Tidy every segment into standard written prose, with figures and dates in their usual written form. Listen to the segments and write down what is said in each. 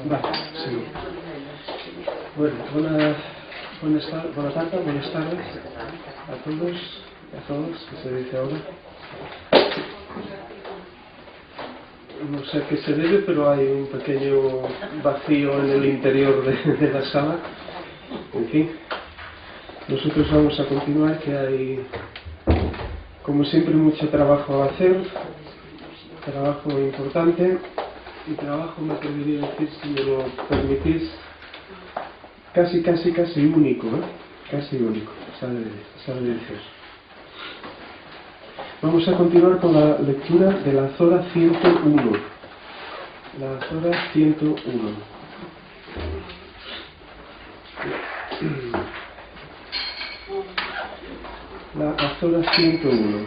Vale, sí. Bueno, buenas tardes a todos y a todas, que se dice ahora. No sé a qué se debe, pero hay un pequeño vacío en el interior de la sala. En fin, nosotros vamos a continuar, que hay, como siempre, mucho trabajo a hacer, trabajo importante, y trabajo, me atrevería a decir, si me lo permitís, casi único, ¿eh? Casi único, sabe decir. Vamos a continuar con la lectura de la Zora 101. La Zora 101. La Zora 101,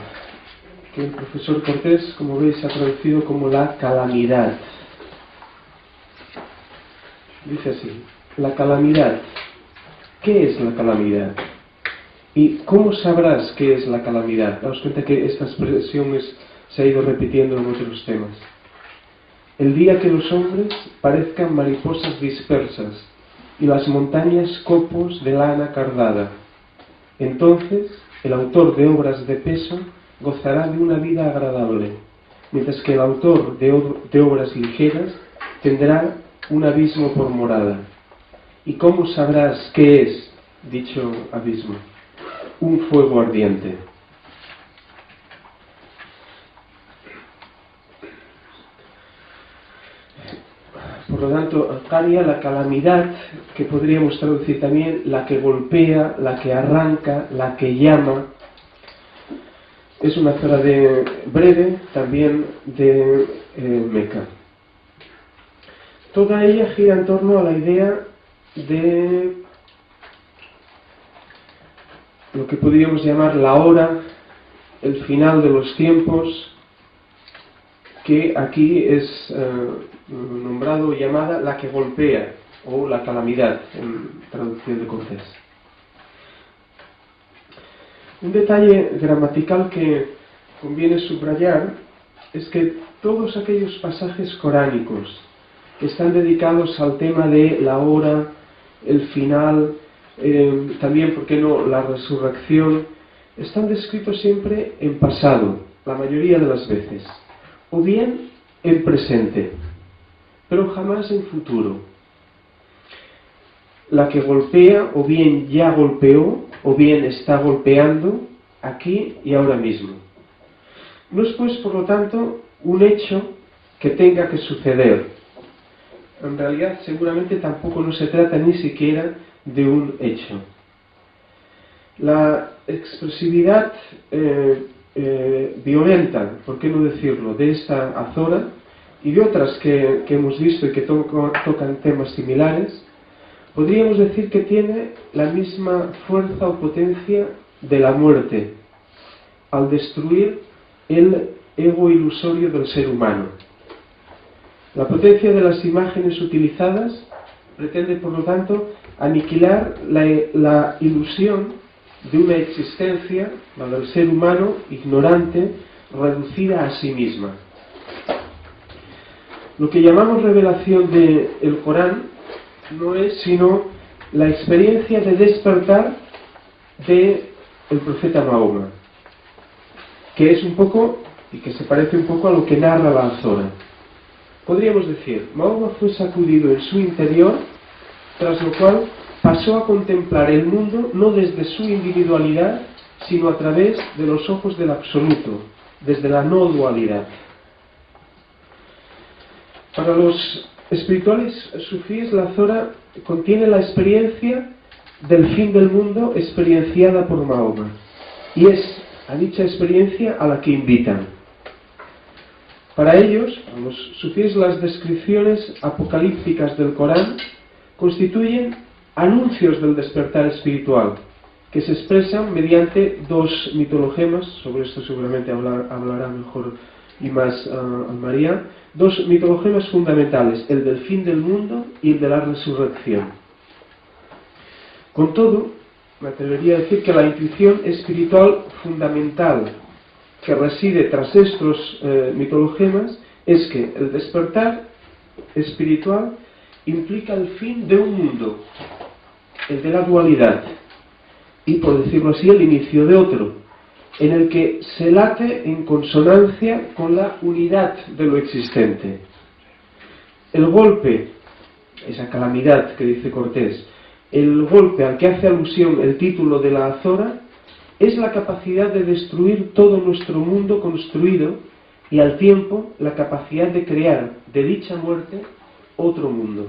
que el profesor Cortés, como veis, ha traducido como la calamidad. Dice así: la calamidad. ¿Qué es la calamidad? ¿Y cómo sabrás qué es la calamidad? Daos cuenta que esta expresión se ha ido repitiendo en otros temas. El día que los hombres parezcan mariposas dispersas y las montañas copos de lana cardada. Entonces el autor de obras de peso gozará de una vida agradable, mientras que el autor de obras ligeras tendrá un abismo por morada. ¿Y cómo sabrás qué es dicho abismo? Un fuego ardiente. Por lo tanto, Caria, la calamidad, que podríamos traducir también la que golpea, la que arranca, la que llama, es una frase breve también de Meca. Toda ella gira en torno a la idea de lo que podríamos llamar la hora, el final de los tiempos, que aquí es nombrado o llamada la que golpea, o la calamidad, en traducción de Cortés. Un detalle gramatical que conviene subrayar es que todos aquellos pasajes coránicos que están dedicados al tema de la hora, el final, también, ¿por qué no?, la resurrección, están descritos siempre en pasado, la mayoría de las veces, o bien en presente, pero jamás en futuro. La que golpea, o bien ya golpeó, o bien está golpeando, aquí y ahora mismo. No es, pues, por lo tanto, un hecho que tenga que suceder. En realidad, seguramente tampoco no se trata ni siquiera de un hecho. La expresividad violenta, por qué no decirlo, de esta azora y de otras que hemos visto y que tocan temas similares, podríamos decir que tiene la misma fuerza o potencia de la muerte al destruir el ego ilusorio del ser humano. La potencia de las imágenes utilizadas pretende, por lo tanto, aniquilar la ilusión de una existencia, la del ser humano, ignorante, reducida a sí misma. Lo que llamamos revelación del Corán no es sino la experiencia de despertar del profeta Mahoma, que es un poco, y que se parece un poco a lo que narra la Azora. Podríamos decir, Mahoma fue sacudido en su interior, tras lo cual pasó a contemplar el mundo no desde su individualidad, sino a través de los ojos del absoluto, desde la no dualidad. Para los espirituales sufíes, la Azora contiene la experiencia del fin del mundo experienciada por Mahoma, y es a dicha experiencia a la que invitan. Para ellos, a los sufíes, las descripciones apocalípticas del Corán constituyen anuncios del despertar espiritual, que se expresan mediante dos mitologemas. Sobre esto seguramente hablará mejor y más María. Dos mitologemas fundamentales, el del fin del mundo y el de la resurrección. Con todo, me atrevería a decir que la intuición espiritual fundamental que reside tras estos mitologemas es que el despertar espiritual implica el fin de un mundo, el de la dualidad, y por decirlo así, el inicio de otro, en el que se late en consonancia con la unidad de lo existente. El golpe, esa calamidad que dice Cortés, el golpe al que hace alusión el título de la Azora, es la capacidad de destruir todo nuestro mundo construido y al tiempo la capacidad de crear de dicha muerte otro mundo.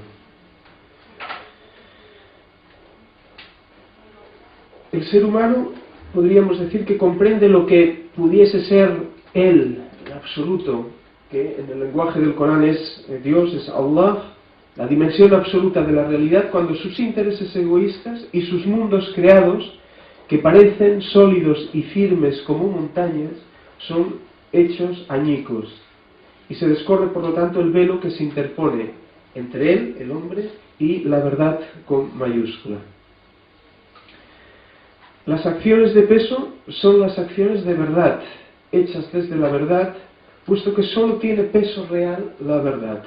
El ser humano, podríamos decir que comprende lo que pudiese ser el absoluto, que en el lenguaje del Corán es Dios, es Allah, la dimensión absoluta de la realidad, cuando sus intereses egoístas y sus mundos creados, que parecen sólidos y firmes como montañas, son hechos añicos, y se descorre por lo tanto el velo que se interpone entre él, el hombre, y la verdad con mayúscula. Las acciones de peso son las acciones de verdad, hechas desde la verdad, puesto que solo tiene peso real la verdad.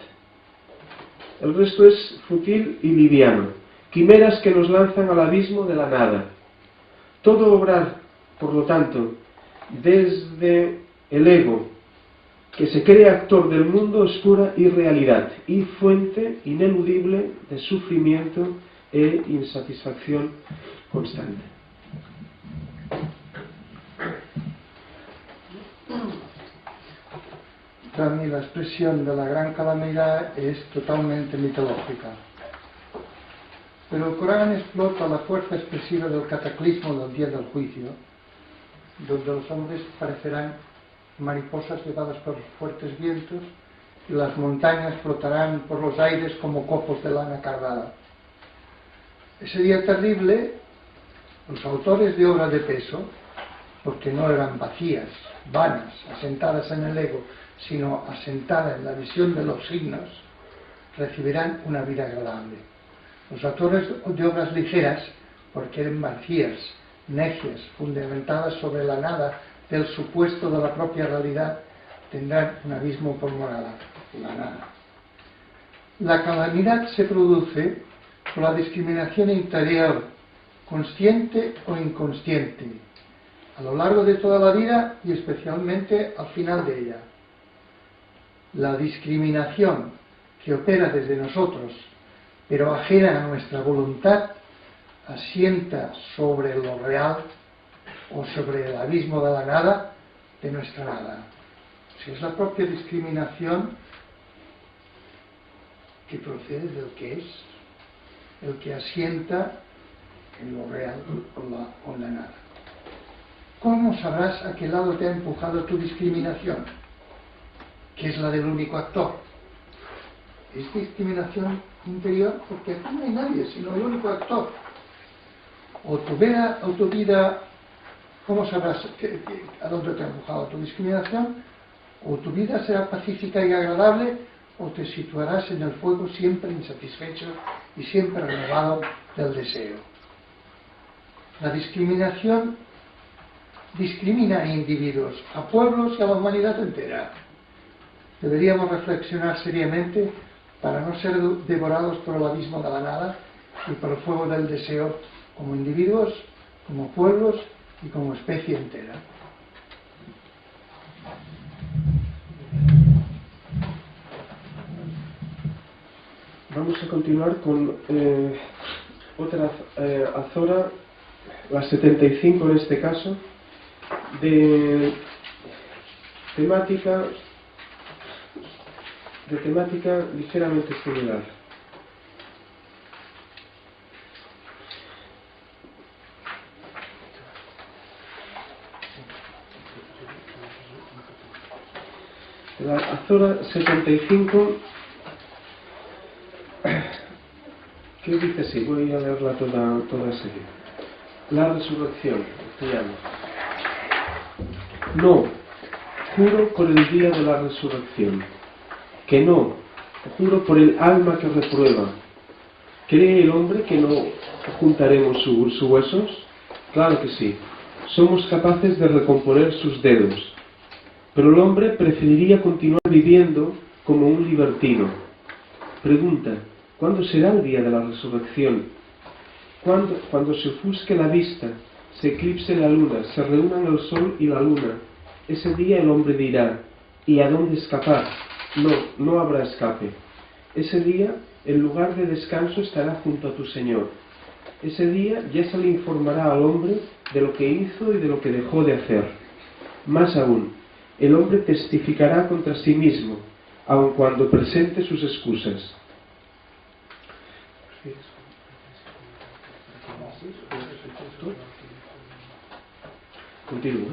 El resto es fútil y liviano, quimeras que nos lanzan al abismo de la nada. Todo obrar, por lo tanto, desde el ego, que se cree actor del mundo, es pura irrealidad y fuente ineludible de sufrimiento e insatisfacción constante. Para mí la expresión de la gran calamidad es totalmente mitológica. Pero el Corán explota la fuerza expresiva del cataclismo del día del juicio, donde los hombres parecerán mariposas llevadas por fuertes vientos y las montañas flotarán por los aires como copos de lana cargada. Ese día terrible, los autores de obras de peso, porque no eran vacías, vanas, asentadas en el ego, sino asentada en la visión de los signos, recibirán una vida agradable. Los autores de obras ligeras, porque eran vacías, necias, fundamentadas sobre la nada del supuesto de la propia realidad, tendrán un abismo por morada, la nada. La calamidad se produce por la discriminación interior, consciente o inconsciente, a lo largo de toda la vida y especialmente al final de ella. La discriminación que opera desde nosotros, pero ajena a nuestra voluntad, asienta sobre lo real o sobre el abismo de la nada de nuestra nada. Si es la propia discriminación que procede del que es, el que asienta en lo real o en la nada. ¿Cómo sabrás a qué lado te ha empujado tu discriminación? Que es la del único actor. Es discriminación interior porque aquí no hay nadie, sino el único actor. O tu vida, ¿cómo sabrás a dónde te ha empujado tu discriminación? O tu vida será pacífica y agradable, o te situarás en el fuego siempre insatisfecho y siempre renovado del deseo. La discriminación discrimina a individuos, a pueblos y a la humanidad entera. Deberíamos reflexionar seriamente para no ser devorados por el abismo de la nada y por el fuego del deseo como individuos, como pueblos y como especie entera. Vamos a continuar con otra azora, la 75 en este caso, de temática ligeramente similar. La azora 75, que dice así, voy a leerla toda seguida. La resurrección, se llama. No, juro por el día de la resurrección, que no, juro por el alma que reprueba. ¿Cree el hombre que no juntaremos sus huesos? Claro que sí, somos capaces de recomponer sus dedos. pero el hombre preferiría continuar viviendo como un libertino. Pregunta: ¿cuándo será el día de la resurrección? Cuando se ofusque la vista, se eclipse la luna, se reúnan el sol y la luna, ese día el hombre dirá: ¿y a dónde escapar? No habrá escape. Ese día el lugar de descanso estará junto a tu Señor. Ese día ya se le informará al hombre de lo que hizo y de lo que dejó de hacer. Más aún, el hombre testificará contra sí mismo, aun cuando presente sus excusas. Continúo.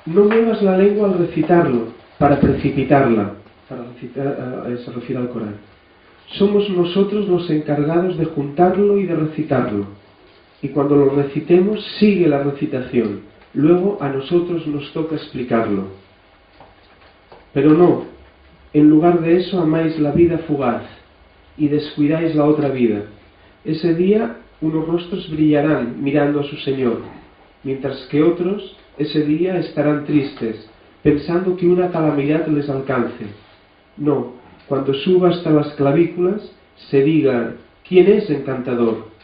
No muevas la lengua al recitarlo, para precipitarla. Se refiere al Corán. Somos nosotros los encargados de juntarlo y de recitarlo. Y cuando lo recitemos, sigue la recitación. Luego a nosotros nos toca explicarlo. Pero no, en lugar de eso amáis la vida fugaz y descuidáis la otra vida. Ese día unos rostros brillarán mirando a su Señor, mientras que otros ese día estarán tristes, pensando que una calamidad les alcance. No, cuando suba hasta las clavículas, se diga: ¿quién es encantador?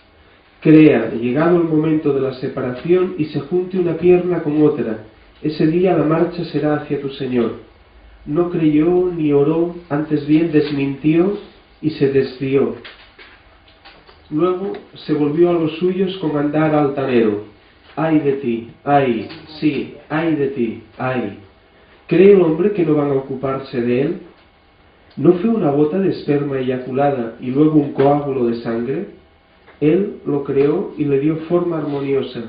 Crea, llegado el momento de la separación, y se junte una pierna con otra. Ese día la marcha será hacia tu Señor. No creyó ni oró, antes bien desmintió y se desvió. Luego se volvió a los suyos con andar altanero. ¡Ay de ti! ¡Ay! Sí, ¡ay de ti! ¡Ay! ¿Cree el hombre que no van a ocuparse de él? ¿No fue una gota de esperma eyaculada y luego un coágulo de sangre? Él lo creó y le dio forma armoniosa,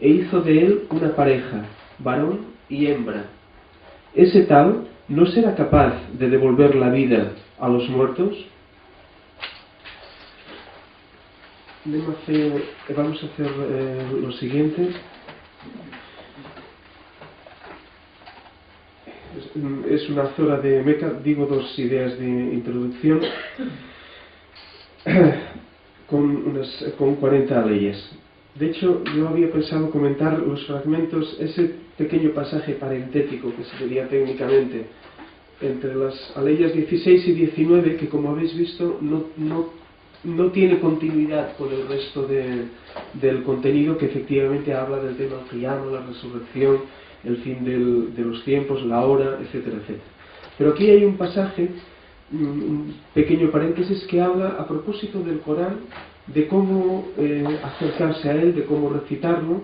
e hizo de él una pareja, varón y hembra. ¿Ese tal no será capaz de devolver la vida a los muertos? Vamos a hacer lo siguiente. Es una zora de Meca, digo dos ideas de introducción con 40 leyes. De hecho, yo había pensado comentar los fragmentos, ese pequeño pasaje parentético que se diría técnicamente entre las aleyas 16 y 19, que como habéis visto no tiene continuidad con el resto del contenido, que efectivamente habla del tema del Qiyam, la resurrección, el fin de los tiempos, la hora, etcétera, etcétera. Pero aquí hay un pasaje, un pequeño paréntesis, que habla a propósito del Corán, de cómo acercarse a él, de cómo recitarlo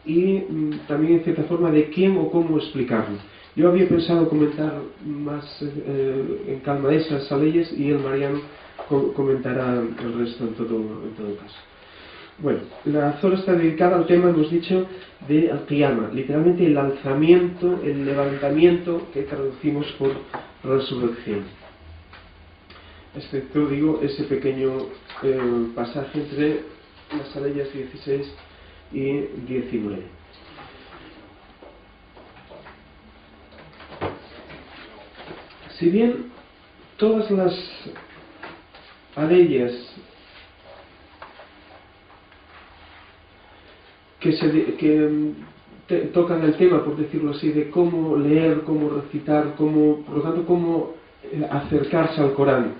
y también en cierta forma de quién o cómo explicarlo. Yo había pensado comentar más en calma esas leyes y el Mariano comentará el resto en todo caso. Bueno, la zona está dedicada al tema, hemos dicho, de al-Qiyama, literalmente el alzamiento, el levantamiento, que traducimos por resurrección. Excepto, digo, ese pequeño pasaje entre las aleyas 16 y 19. Si bien todas las aleyas que tocan el tema, por decirlo así, de cómo leer, cómo recitar, por lo tanto, cómo acercarse al Corán,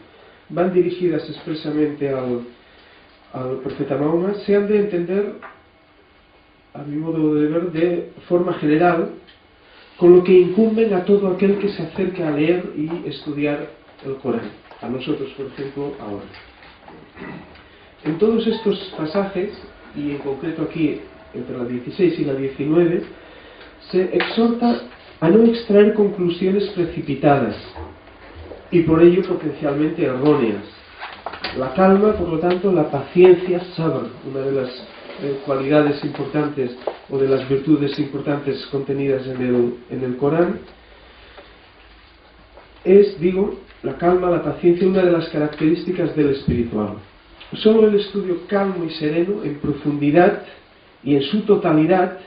van dirigidas expresamente al profeta Mahoma, se han de entender, a mi modo de ver, de forma general, con lo que incumben a todo aquel que se acerque a leer y estudiar el Corán. A nosotros, por ejemplo, ahora. En todos estos pasajes, y en concreto aquí, entre la 16 y la 19, se exhorta a no extraer conclusiones precipitadas y por ello potencialmente erróneas. La calma, por lo tanto, la paciencia, sabr, una de las cualidades importantes o de las virtudes importantes contenidas en el Corán, es, digo, la calma, la paciencia, una de las características del espiritual. Solo el estudio calmo y sereno, en profundidad y en su totalidad,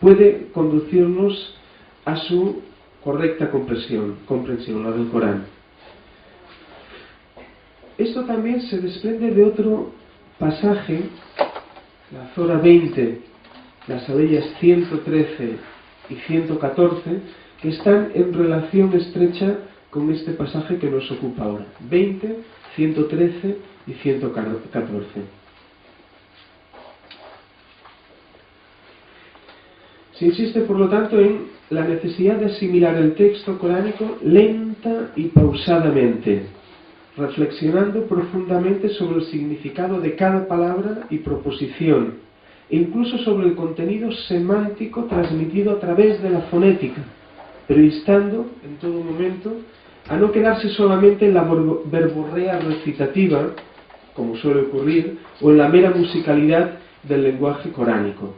puede conducirnos a su correcta comprensión, la del Corán. Esto también se desprende de otro pasaje, la Zora 20, las aleyas 113 y 114, que están en relación estrecha con este pasaje que nos ocupa ahora, 20, 113 y 114. Se insiste, por lo tanto, en la necesidad de asimilar el texto coránico lenta y pausadamente, reflexionando profundamente sobre el significado de cada palabra y proposición, e incluso sobre el contenido semántico transmitido a través de la fonética, pero instando en todo momento a no quedarse solamente en la verborrea recitativa, como suele ocurrir, o en la mera musicalidad del lenguaje coránico.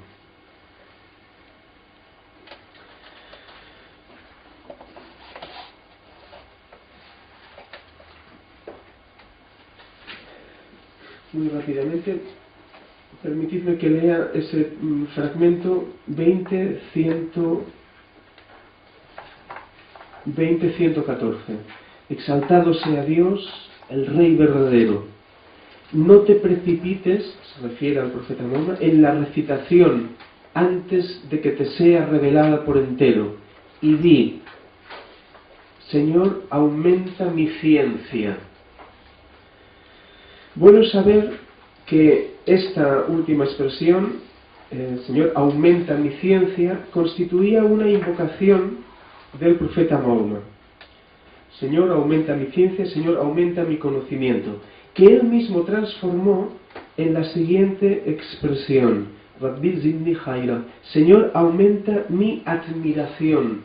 Muy rápidamente, permitidme que lea ese fragmento 20-114. Exaltado sea Dios, el Rey verdadero. No te precipites, se refiere al profeta Mahoma, en la recitación antes de que te sea revelada por entero. Y di, Señor, aumenta mi ciencia. Bueno saber que esta última expresión, Señor, aumenta mi ciencia, constituía una invocación del profeta Mahoma. Señor, aumenta mi ciencia, Señor, aumenta mi conocimiento, que él mismo transformó en la siguiente expresión, Rabbi zidni khaira, Señor, aumenta mi admiración,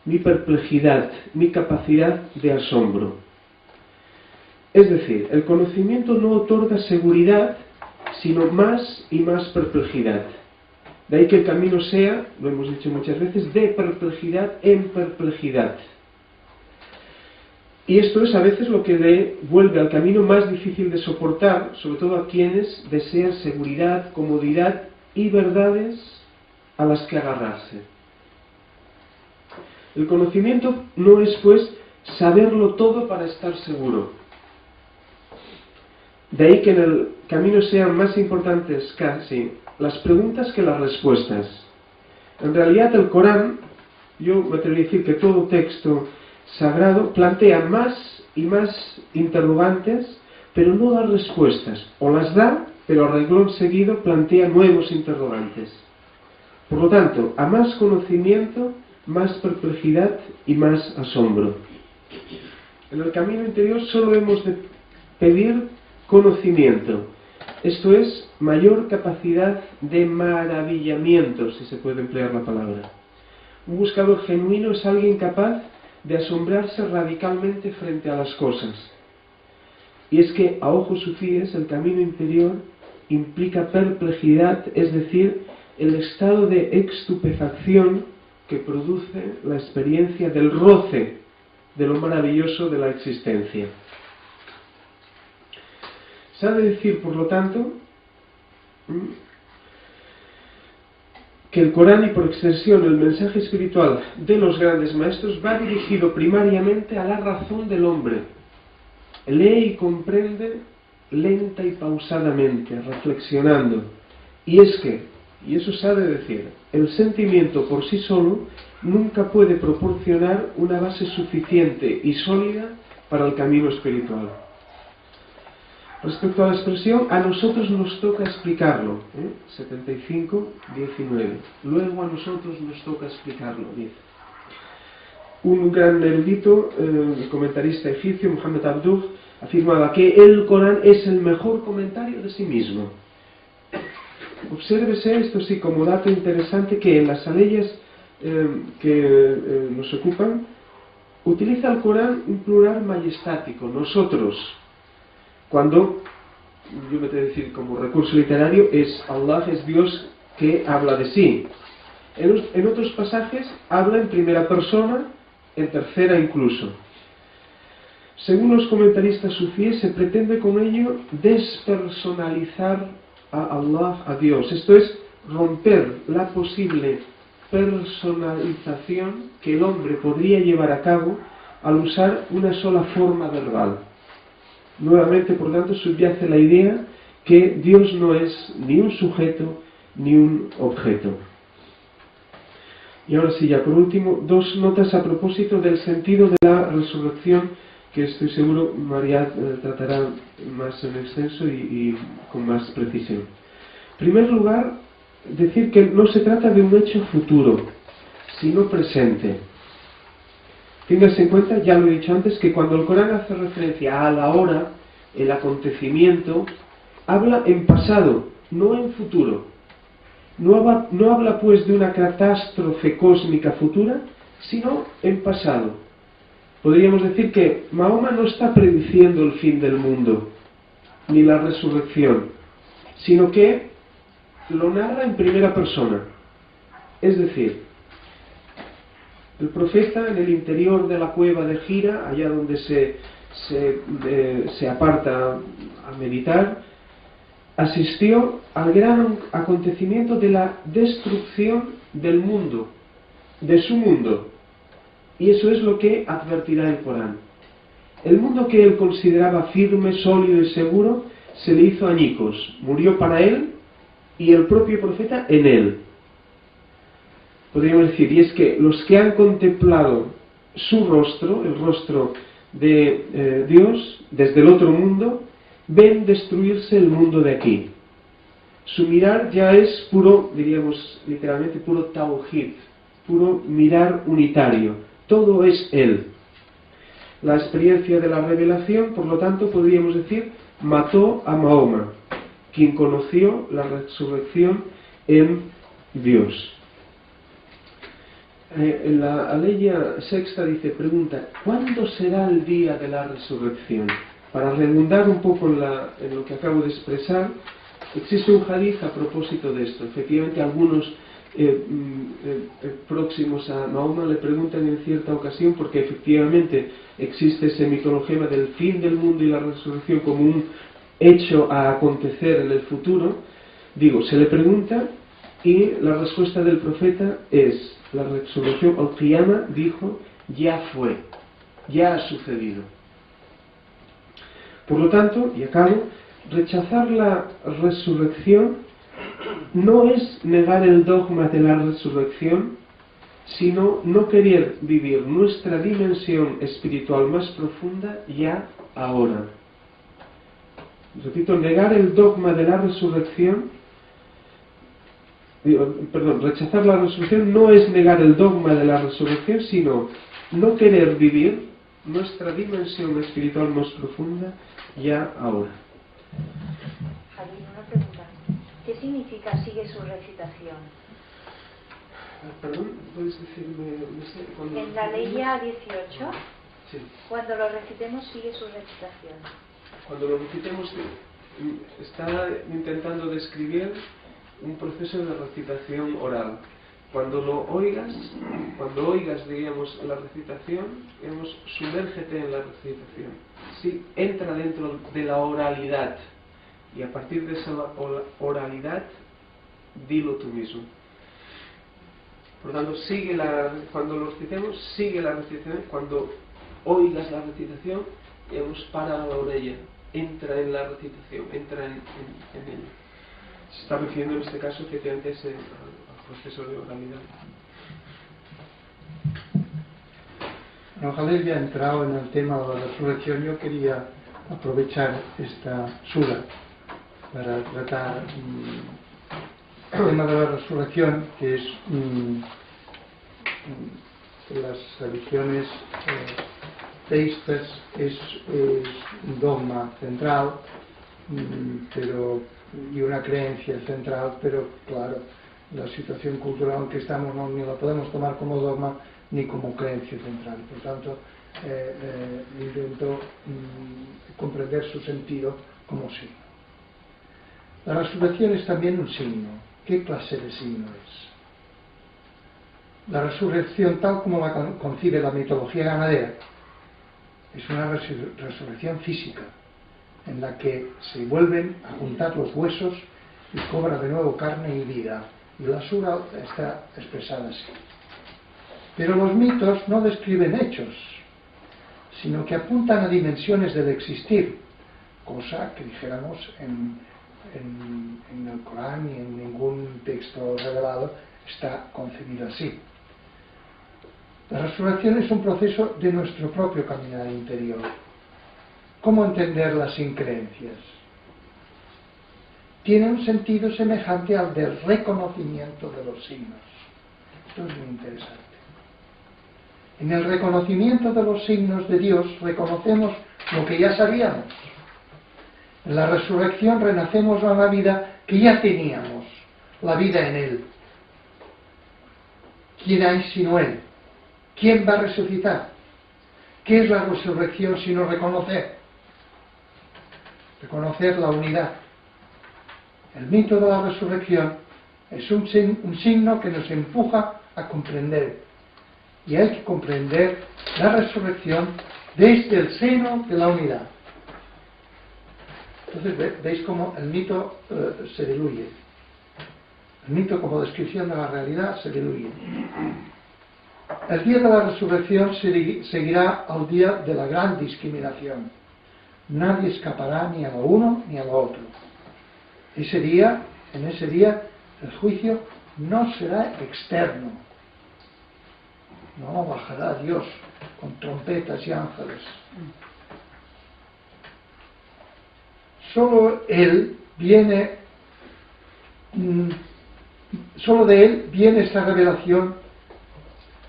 mi perplejidad, mi capacidad de asombro. Es decir, el conocimiento no otorga seguridad, sino más y más perplejidad. De ahí que el camino sea, lo hemos dicho muchas veces, de perplejidad en perplejidad. Y esto es a veces lo que le vuelve al camino más difícil de soportar, sobre todo a quienes desean seguridad, comodidad y verdades a las que agarrarse. El conocimiento no es, pues, saberlo todo para estar seguro. De ahí que en el camino sean más importantes casi las preguntas que las respuestas. En realidad el Corán, yo me atrevería a decir que todo texto sagrado plantea más y más interrogantes, pero no da respuestas. O las da, pero a renglón seguido plantea nuevos interrogantes. Por lo tanto, a más conocimiento, más perplejidad y más asombro. En el camino interior solo hemos de pedir conocimiento, esto es, mayor capacidad de maravillamiento, si se puede emplear la palabra. Un buscador genuino es alguien capaz de asombrarse radicalmente frente a las cosas. Y es que, a ojos sufíes, el camino interior implica perplejidad, es decir, el estado de estupefacción que produce la experiencia del roce de lo maravilloso de la existencia. Se ha de decir, por lo tanto, que el Corán y por extensión el mensaje espiritual de los grandes maestros va dirigido primariamente a la razón del hombre. Lee y comprende lenta y pausadamente, reflexionando. Y es que, y eso se ha de decir, el sentimiento por sí solo nunca puede proporcionar una base suficiente y sólida para el camino espiritual. Respecto a la expresión, a nosotros nos toca explicarlo, 75, 19. Luego a nosotros nos toca explicarlo, dice. Un gran erudito, comentarista egipcio, Muhammad Abduh, afirmaba que el Corán es el mejor comentario de sí mismo. Obsérvese esto sí como dato interesante, que en las aleyas que nos ocupan utiliza el Corán un plural majestático, nosotros, cuando, yo me tengo que decir como recurso literario, es Allah, es Dios que habla de sí. En otros pasajes habla en primera persona, en tercera incluso. Según los comentaristas sufíes, se pretende con ello despersonalizar a Allah, a Dios. Esto es, romper la posible personalización que el hombre podría llevar a cabo al usar una sola forma verbal. Nuevamente, por tanto, subyace la idea que Dios no es ni un sujeto ni un objeto. Y ahora sí, ya por último, dos notas a propósito del sentido de la resurrección, que estoy seguro María tratará más en extenso y con más precisión. En primer lugar, decir que no se trata de un hecho futuro, sino presente. Téngase en cuenta, ya lo he dicho antes, que cuando el Corán hace referencia a la hora, el acontecimiento, habla en pasado, no en futuro. No habla pues de una catástrofe cósmica futura, sino en pasado. Podríamos decir que Mahoma no está prediciendo el fin del mundo, ni la resurrección, sino que lo narra en primera persona. Es decir, el profeta en el interior de la cueva de Hira, allá donde se aparta a meditar, asistió al gran acontecimiento de la destrucción del mundo, de su mundo. Y eso es lo que advertirá el Corán. El mundo que él consideraba firme, sólido y seguro, se le hizo añicos, murió para él y el propio profeta en él. Podríamos decir, y es que los que han contemplado su rostro, el rostro de Dios, desde el otro mundo, ven destruirse el mundo de aquí. Su mirar ya es puro, diríamos literalmente, puro tawhid, puro mirar unitario. Todo es Él. La experiencia de la revelación, por lo tanto, podríamos decir, mató a Mahoma, quien conoció la resurrección en Dios. La Aleya Sexta pregunta, ¿cuándo será el día de la resurrección? Para redundar un poco en lo que acabo de expresar, existe un hadith a propósito de esto. Efectivamente, algunos próximos a Mahoma le preguntan en cierta ocasión, porque efectivamente existe ese mitologema del fin del mundo y la resurrección como un hecho a acontecer en el futuro. Se le pregunta y la respuesta del profeta es: la resurrección, al Qiyamah, dijo, ya fue, ya ha sucedido. Por lo tanto, y acabo, rechazar la resurrección no es negar el dogma de la resurrección, sino no querer vivir nuestra dimensión espiritual más profunda ya ahora. Repito, negar el dogma de la resurrección, rechazar la resurrección no es negar el dogma de la resurrección, sino no querer vivir nuestra dimensión espiritual más profunda ya ahora. Javier, una pregunta. ¿Qué significa sigue su recitación? Perdón, ¿puedes decirme? En la ley 18, sí. Cuando lo recitemos sigue su recitación. Cuando lo recitemos, está intentando describir un proceso de recitación oral. Cuando oigas, digamos, la recitación, digamos, sumérgete en la recitación. Sí, entra dentro de la oralidad. Y a partir de esa oralidad, dilo tú mismo. Por lo tanto, cuando lo recitemos, sigue la recitación. Cuando oigas la recitación, digamos, para la orella. Entra en la recitación, entra en ella. Se está refiriendo en este caso efectivamente al proceso de oralidad. Jalil ya ha entrado en el tema de la resurrección. Yo quería aprovechar esta sura para tratar el tema de la resurrección, que es las religiones teístas es un dogma central, y una creencia central, pero claro, la situación cultural en que estamos no ni la podemos tomar como dogma ni como creencia central. Por tanto, intento comprender su sentido como signo. La resurrección es también un signo. ¿Qué clase de signo es? La resurrección, tal como la concibe la mitología ganadera, es una resurrección física, en la que se vuelven a juntar los huesos y cobra de nuevo carne y vida. Y la sura está expresada así. Pero los mitos no describen hechos, sino que apuntan a dimensiones del existir, cosa que dijéramos en el Corán y en ningún texto revelado está concebida así. La resurrección es un proceso de nuestro propio caminar interior. ¿Cómo entenderla sin creencias? Tiene un sentido semejante al del reconocimiento de los signos. Esto es muy interesante. En el reconocimiento de los signos de Dios reconocemos lo que ya sabíamos. En la resurrección renacemos a la vida que ya teníamos, la vida en Él. ¿Quién hay sino Él? ¿Quién va a resucitar? ¿Qué es la resurrección sino reconocer? Reconocer la unidad. El mito de la resurrección es un signo que nos empuja a comprender. Y hay que comprender la resurrección desde el seno de la unidad. Entonces veis cómo el mito se diluye. El mito como descripción de la realidad se diluye. El día de la resurrección seguirá al día de la gran discriminación. Nadie escapará ni a lo uno ni a lo otro. En ese día, el juicio no será externo. No bajará Dios con trompetas y ángeles. Solo de Él viene esta revelación.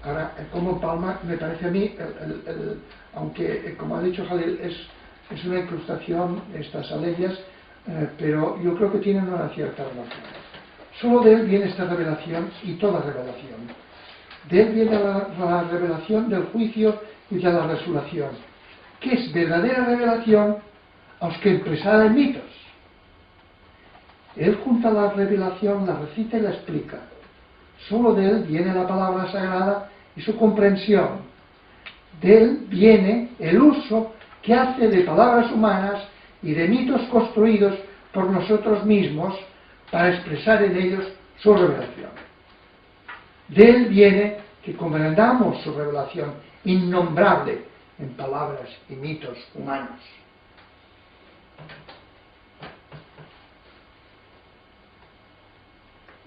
Ahora, como Palma, me parece a mí, aunque como ha dicho Jalil, es una incrustación estas aleyas, pero yo creo que tienen una cierta relación. Solo de Él viene esta revelación y toda revelación. De Él viene la revelación del juicio y de la resurrección, que es verdadera revelación a los que empresaran mitos. Él junta la revelación, la recita y la explica. Solo de Él viene la palabra sagrada y su comprensión. De Él viene el uso que hace de palabras humanas y de mitos construidos por nosotros mismos para expresar en ellos su revelación. De Él viene que comprendamos su revelación innombrable en palabras y mitos humanos.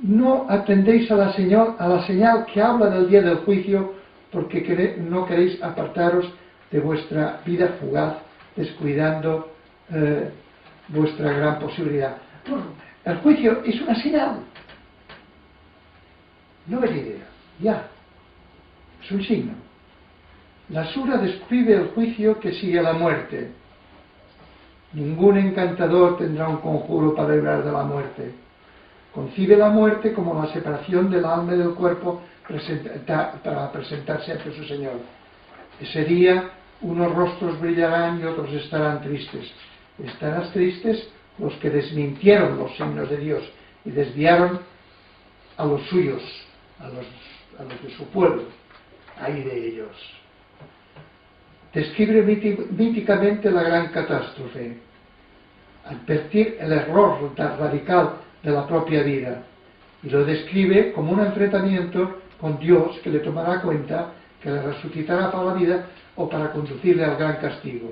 No atendéis a la señal que habla del día del juicio, porque no queréis apartaros de vuestra vida fugaz, descuidando vuestra gran posibilidad. El juicio es una señal. No es idea, ya. Es un signo. La sura describe el juicio que sigue a la muerte. Ningún encantador tendrá un conjuro para librar de la muerte. Concibe la muerte como la separación del alma y del cuerpo para presentarse ante su Señor. Ese día unos rostros brillarán y otros estarán tristes. Estarán tristes los que desmintieron los signos de Dios y desviaron a los suyos, a los de su pueblo. Ay de ellos. Describe míticamente la gran catástrofe, advertir el error radical de la propia vida, y lo describe como un enfrentamiento con Dios que le tomará cuenta, que le resucitará para la vida o para conducirle al gran castigo.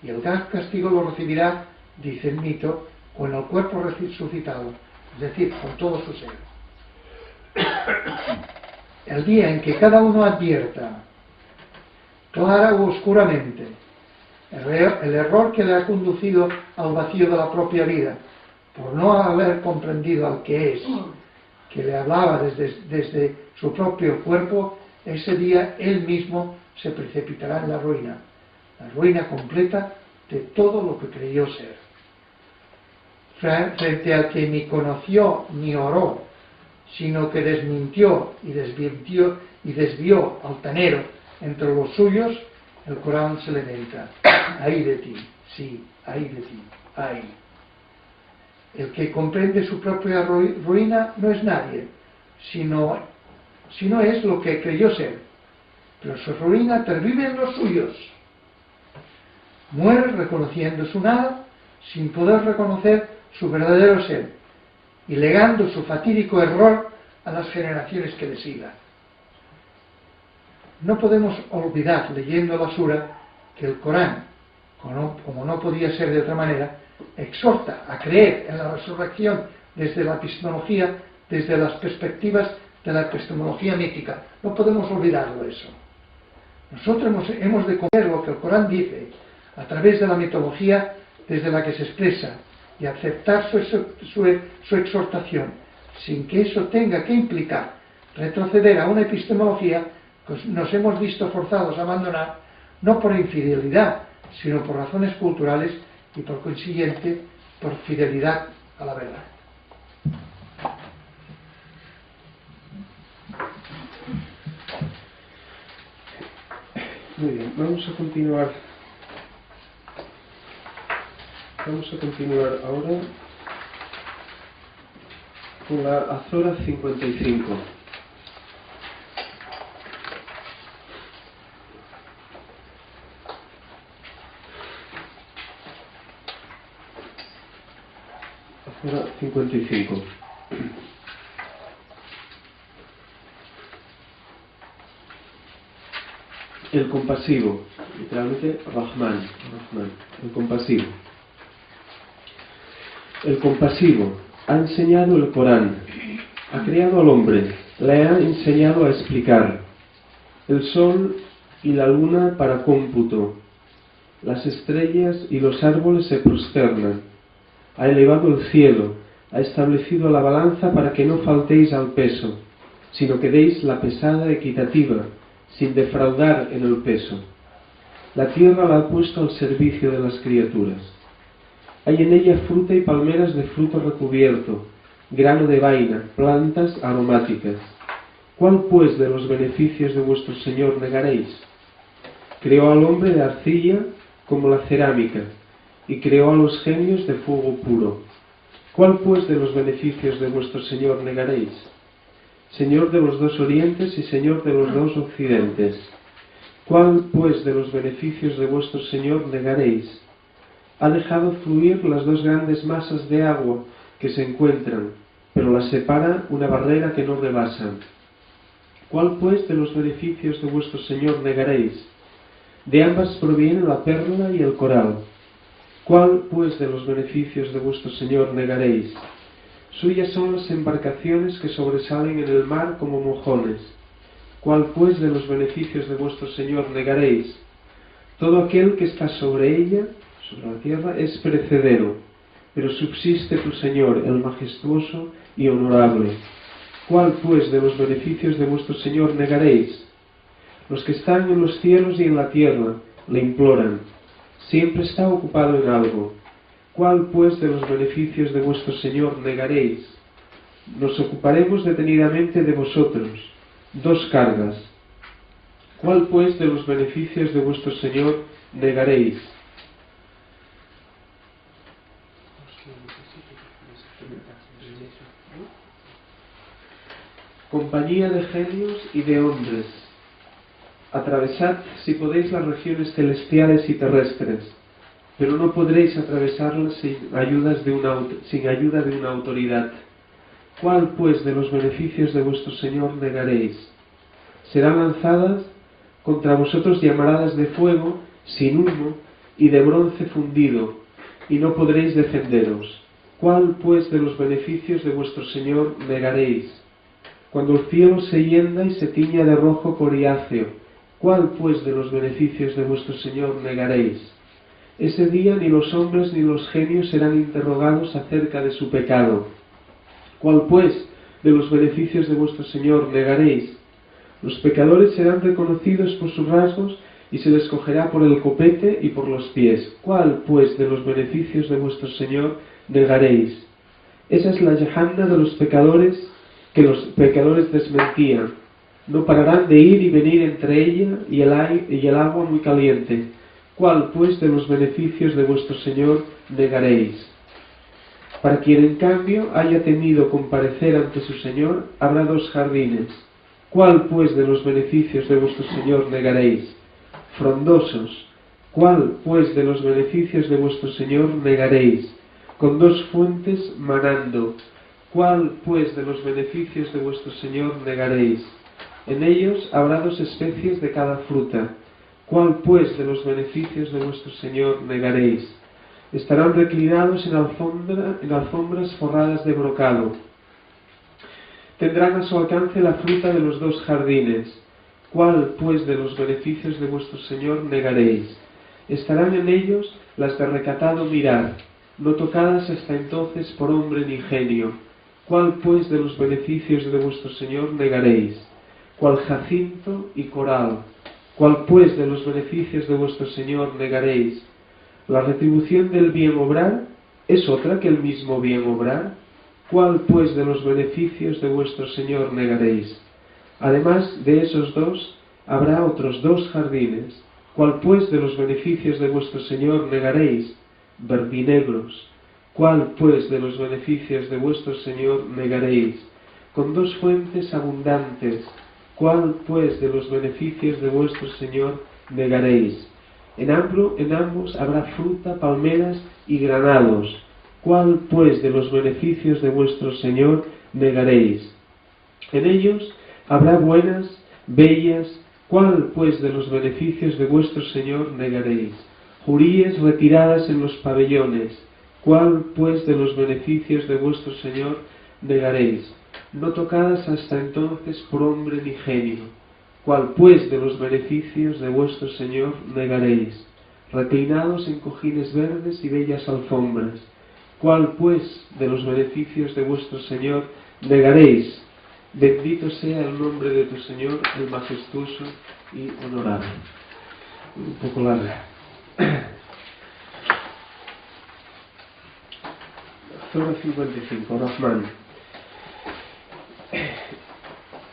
Y el gran castigo lo recibirá, dice el mito, con el cuerpo resucitado, es decir, con todo su ser. El día en que cada uno advierta, clara o oscuramente, el error que le ha conducido al vacío de la propia vida, por no haber comprendido al que es, que le hablaba desde su propio cuerpo, ese día él mismo se precipitará en la ruina completa de todo lo que creyó ser. Frente al que ni conoció ni oró, sino que desmintió y desvió altanero entre los suyos, el Corán se lementa. Ay de ti, sí, ay de ti, ay. El que comprende su propia ruina no es nadie, sino es lo que creyó ser. Pero su ruina pervive en los suyos. Muere reconociendo su nada, sin poder reconocer su verdadero ser, y legando su fatídico error a las generaciones que le sigan. No podemos olvidar, leyendo la sura, que el Corán, como no podía ser de otra manera, exhorta a creer en la resurrección desde la epistemología, desde las perspectivas de la epistemología mítica. No podemos olvidarlo eso. Nosotros hemos de comer lo que el Corán dice a través de la mitología desde la que se expresa y aceptar su exhortación, sin que eso tenga que implicar retroceder a una epistemología que nos hemos visto forzados a abandonar, no por infidelidad, sino por razones culturales y por consiguiente por fidelidad a la verdad. Muy bien, vamos a continuar ahora con la Azora 55. Azora 55. El compasivo, literalmente Rahman, el compasivo. El compasivo ha enseñado el Corán, ha creado al hombre, le ha enseñado a explicar el sol y la luna para cómputo, las estrellas y los árboles se prosternan, ha elevado el cielo, ha establecido la balanza para que no faltéis al peso, sino que deis la pesada equitativa, sin defraudar en el peso. La tierra la ha puesto al servicio de las criaturas. Hay en ella fruta y palmeras de fruto recubierto, grano de vaina, plantas aromáticas. ¿Cuál pues de los beneficios de vuestro Señor negaréis? Creó al hombre de arcilla como la cerámica, y creó a los genios de fuego puro. ¿Cuál pues de los beneficios de vuestro Señor negaréis? Señor de los dos orientes y Señor de los dos occidentes. ¿Cuál pues de los beneficios de vuestro Señor negaréis? Ha dejado fluir las dos grandes masas de agua que se encuentran, pero las separa una barrera que no rebasan. ¿Cuál pues de los beneficios de vuestro Señor negaréis? De ambas provienen la perla y el coral. ¿Cuál pues de los beneficios de vuestro Señor negaréis? Suyas son las embarcaciones que sobresalen en el mar como mojones. ¿Cuál pues de los beneficios de vuestro Señor negaréis? Todo aquel que está sobre ella, sobre la tierra, es perecedero, pero subsiste tu Señor, el majestuoso y honorable. ¿Cuál pues de los beneficios de vuestro Señor negaréis? Los que están en los cielos y en la tierra le imploran. Siempre está ocupado en algo. ¿Cuál pues de los beneficios de vuestro Señor negaréis? Nos ocuparemos detenidamente de vosotros. Dos cargas. ¿Cuál pues de los beneficios de vuestro Señor negaréis? Compañía de genios y de hombres. Atravesad, si podéis, las regiones celestiales y terrestres, pero no podréis atravesarlas sin ayuda de una autoridad. ¿Cuál, pues, de los beneficios de vuestro Señor negaréis? Serán lanzadas contra vosotros llamaradas de fuego, sin humo, y de bronce fundido, y no podréis defenderos. ¿Cuál, pues, de los beneficios de vuestro Señor negaréis? Cuando el cielo se hienda y se tiña de rojo coriáceo, ¿cuál, pues, de los beneficios de vuestro Señor negaréis? Ese día ni los hombres ni los genios serán interrogados acerca de su pecado. ¿Cuál, pues, de los beneficios de vuestro Señor negaréis? Los pecadores serán reconocidos por sus rasgos y se les cogerá por el copete y por los pies. ¿Cuál, pues, de los beneficios de vuestro Señor negaréis? Esa es la Yahanna de los pecadores que los pecadores desmentían. No pararán de ir y venir entre ella y el agua muy caliente. ¿Cuál, pues, de los beneficios de vuestro Señor negaréis? Para quien, en cambio, haya temido comparecer ante su Señor, habrá dos jardines. ¿Cuál, pues, de los beneficios de vuestro Señor negaréis? Frondosos. ¿Cuál, pues, de los beneficios de vuestro Señor negaréis? Con dos fuentes manando. ¿Cuál, pues, de los beneficios de vuestro Señor negaréis? En ellos habrá dos especies de cada fruta. ¿Cuál, pues, de los beneficios de vuestro Señor negaréis? Estarán reclinados en alfombras forradas de brocado. Tendrán a su alcance la fruta de los dos jardines. ¿Cuál, pues, de los beneficios de vuestro Señor negaréis? Estarán en ellos las de recatado mirar, no tocadas hasta entonces por hombre ni genio. ¿Cuál, pues, de los beneficios de vuestro Señor negaréis? ¿Cuál jacinto y coral? ¿Cuál, pues, de los beneficios de vuestro Señor negaréis? ¿La retribución del bien obrar es otra que el mismo bien obrar? ¿Cuál, pues, de los beneficios de vuestro Señor negaréis? Además de esos dos, habrá otros 2 jardines. ¿Cuál, pues, de los beneficios de vuestro Señor negaréis? Verdinegros. ¿Cuál, pues, de los beneficios de vuestro Señor negaréis? Con 2 fuentes abundantes. ¿Cuál, pues, de los beneficios de vuestro Señor negaréis? En ambos habrá fruta, palmeras y granados. ¿Cuál, pues, de los beneficios de vuestro Señor negaréis? En ellos habrá buenas, bellas. ¿Cuál, pues, de los beneficios de vuestro Señor negaréis? Juríes retiradas en los pabellones. ¿Cuál, pues, de los beneficios de vuestro Señor negaréis? No tocadas hasta entonces por hombre ni genio. ¿Cuál, pues, de los beneficios de vuestro Señor negaréis? Reclinados en cojines verdes y bellas alfombras. ¿Cuál, pues, de los beneficios de vuestro Señor negaréis? Bendito sea el nombre de tu Señor, el majestuoso y honorable. Un poco larga. Zora 55, Rahman.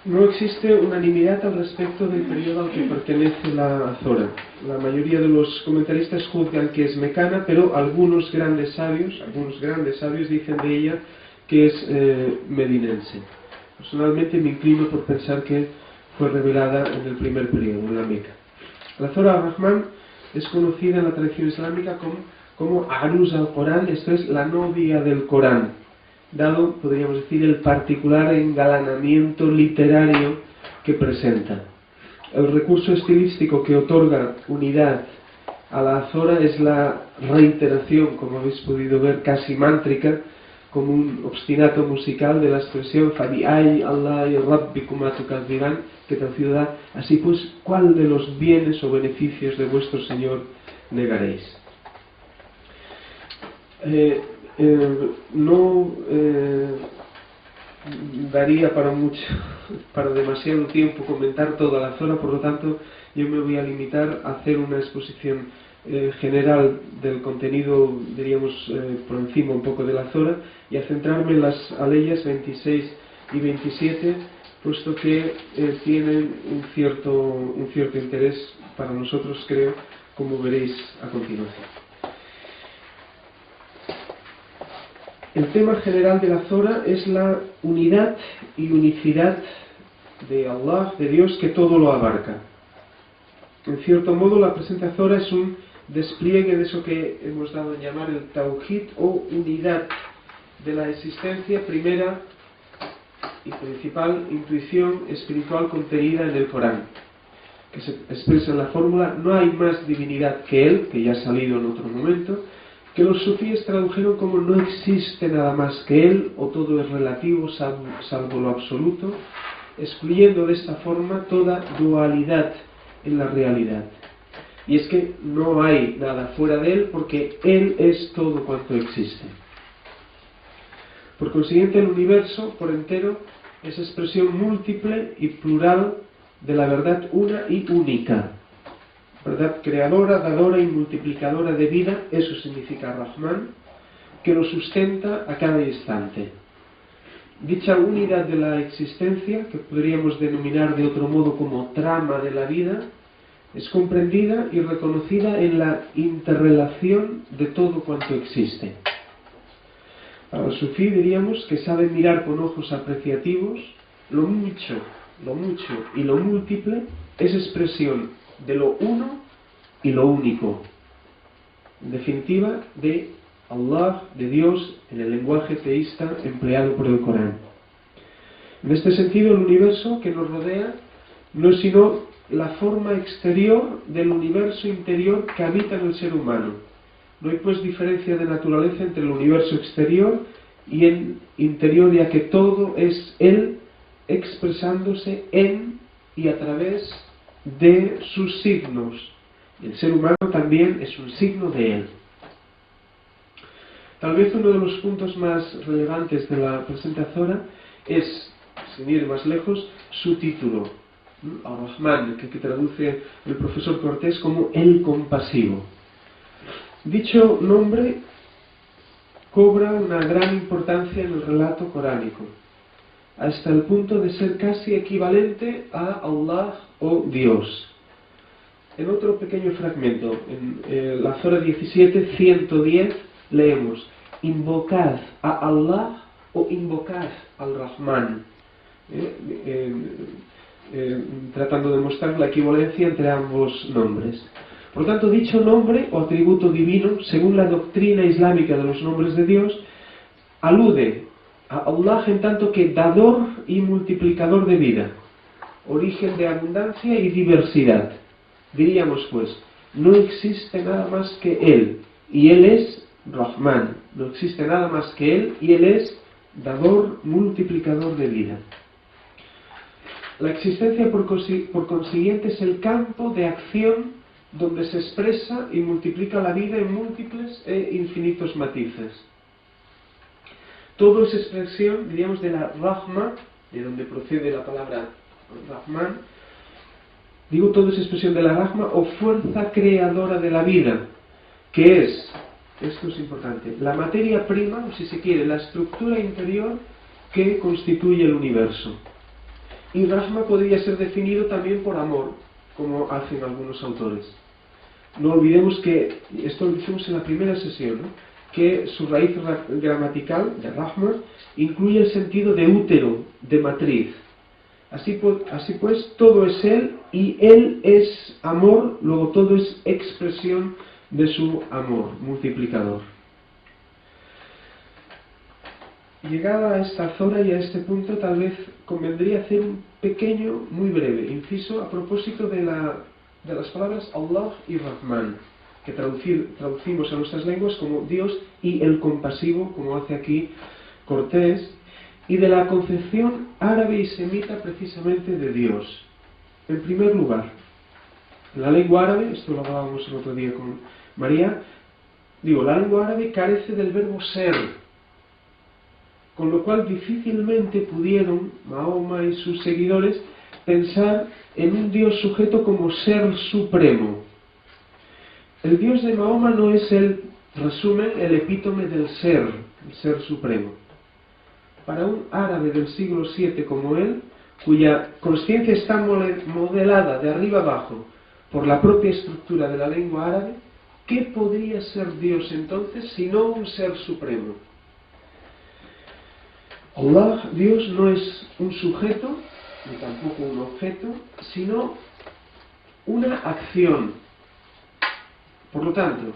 No existe unanimidad al respecto del periodo al que pertenece la Zora. La mayoría de los comentaristas juzgan que es mecana, pero algunos grandes sabios dicen de ella que es medinense. Personalmente me inclino por pensar que fue revelada en el primer periodo, en la Meca. La Zora al-Rahman es conocida en la tradición islámica como Aruz al-Corán, esto es la novia del Corán, dado, podríamos decir, el particular engalanamiento literario que presenta. El recurso estilístico que otorga unidad a la Zora es la reiteración, como habéis podido ver, casi mántrica, como un obstinato musical de la expresión Fabi'ay Allah y Rabbikuma tukazziban, que traducido da: así pues, ¿cuál de los bienes o beneficios de vuestro Señor negaréis? No daría para demasiado tiempo comentar toda la Zora, por lo tanto yo me voy a limitar a hacer una exposición general del contenido, diríamos, por encima un poco de la Zora, y a centrarme en las aleyas 26 y 27, puesto que tienen un cierto interés para nosotros, creo, como veréis a continuación. El tema general de la Zora es la unidad y unicidad de Allah, de Dios, que todo lo abarca. En cierto modo, la presente Zora es un despliegue de eso que hemos dado en llamar el Tawhid, o unidad de la existencia primera y principal intuición espiritual contenida en el Corán, que se expresa en la fórmula: no hay más divinidad que Él, que ya ha salido en otro momento, que los sufíes tradujeron como no existe nada más que Él, o todo es relativo salvo lo absoluto, excluyendo de esta forma toda dualidad en la realidad. Y es que no hay nada fuera de Él, porque Él es todo cuanto existe. Por consiguiente, el universo por entero es expresión múltiple y plural de la verdad una y única, verdad creadora, dadora y multiplicadora de vida. Eso significa Rahman, que lo sustenta a cada instante. Dicha unidad de la existencia, que podríamos denominar de otro modo como trama de la vida, es comprendida y reconocida en la interrelación de todo cuanto existe. Para el sufí diríamos que sabe mirar con ojos apreciativos lo mucho y lo múltiple, es expresión de lo uno y lo único. En definitiva, de Allah, de Dios, en el lenguaje teísta empleado por el Corán. En este sentido, el universo que nos rodea no es sino la forma exterior del universo interior que habita en el ser humano. No hay pues diferencia de naturaleza entre el universo exterior y el interior, ya que todo es Él expresándose en y a través de sus signos. El ser humano también es un signo de él. Tal vez uno de los puntos más relevantes de la presente azora es, sin ir más lejos, su título, Ar-Rahman, que traduce el profesor Cortés como el compasivo. Dicho nombre cobra una gran importancia en el relato coránico, hasta el punto de ser casi equivalente a Allah o Dios. En otro pequeño fragmento, en la Azora 17, 110, leemos: invocad a Allah o invocad al Rahman, tratando de mostrar la equivalencia entre ambos nombres. Por lo tanto, dicho nombre o atributo divino, según la doctrina islámica de los nombres de Dios, alude a Allah en tanto que dador y multiplicador de vida, origen de abundancia y diversidad. Diríamos pues, no existe nada más que Él, y Él es Rahman. No existe nada más que Él, y Él es dador, multiplicador de vida. La existencia, por consiguiente, es el campo de acción donde se expresa y multiplica la vida en múltiples e infinitos matices. Todo es expresión, diríamos, de la Rahma, de donde procede la palabra Rahman. Digo, todo es expresión de la Rahma o fuerza creadora de la vida, que es, esto es importante, la materia prima, o si se quiere, la estructura interior que constituye el universo. Y Rahma podría ser definido también por amor, como hacen algunos autores. No olvidemos que, esto lo dijimos en la primera sesión, ¿no?, que su raíz gramatical, de Rahma, incluye el sentido de útero, de matriz. Así pues, todo es Él y Él es amor, luego todo es expresión de su amor multiplicador. Llegada a esta zona y a este punto, tal vez convendría hacer un pequeño, muy breve inciso a propósito de las palabras Allah y Rahman, que traducimos a nuestras lenguas como Dios y el compasivo, como hace aquí Cortés, y de la concepción árabe y semita precisamente de Dios. En primer lugar, en la lengua árabe, esto lo hablábamos el otro día con María, la lengua árabe carece del verbo ser, con lo cual difícilmente pudieron Mahoma y sus seguidores pensar en un Dios sujeto como ser supremo. El Dios de Mahoma no es el resumen, el epítome del ser, el ser supremo. Para un árabe del siglo VII como él, cuya consciencia está modelada de arriba abajo por la propia estructura de la lengua árabe, ¿qué podría ser Dios entonces sino un ser supremo? Allah, Dios, no es un sujeto, ni tampoco un objeto, sino una acción. Por lo tanto,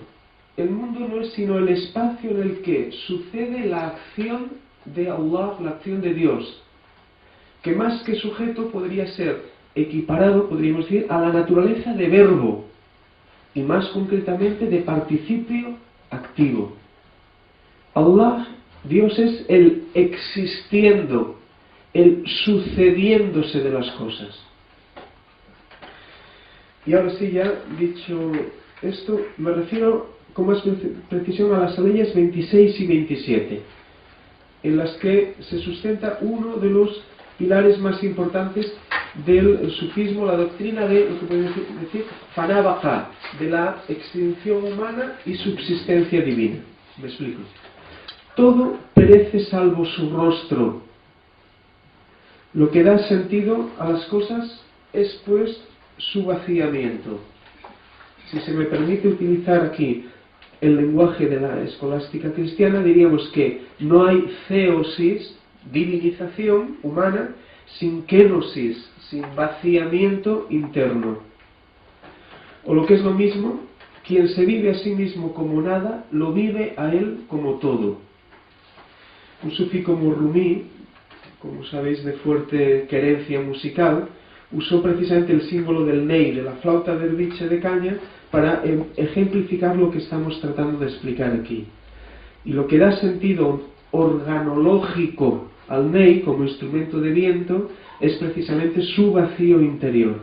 el mundo no es sino el espacio en el que sucede la acción de Allah, la acción de Dios, que más que sujeto podría ser equiparado, podríamos decir, a la naturaleza de verbo, y más concretamente de participio activo. Allah, Dios, es el existiendo, el sucediéndose de las cosas. Y ahora sí, ya dicho esto, me refiero con más precisión a las leyes 26 y 27, en las que se sustenta uno de los pilares más importantes del sufismo, la doctrina de lo que podemos decir Fana Baqa, de la extinción humana y subsistencia divina. Me explico. Todo perece salvo su rostro. Lo que da sentido a las cosas es pues su vaciamiento. Si se me permite utilizar aquí el lenguaje de la escolástica cristiana, diríamos que no hay theosis, divinización humana, sin kenosis, sin vaciamiento interno. O lo que es lo mismo, quien se vive a sí mismo como nada, lo vive a él como todo. Un sufí como Rumi, como sabéis, de fuerte querencia musical, usó precisamente el símbolo del ney, de la flauta derviche de caña, para ejemplificar lo que estamos tratando de explicar aquí. Y lo que da sentido organológico al ney como instrumento de viento es precisamente su vacío interior,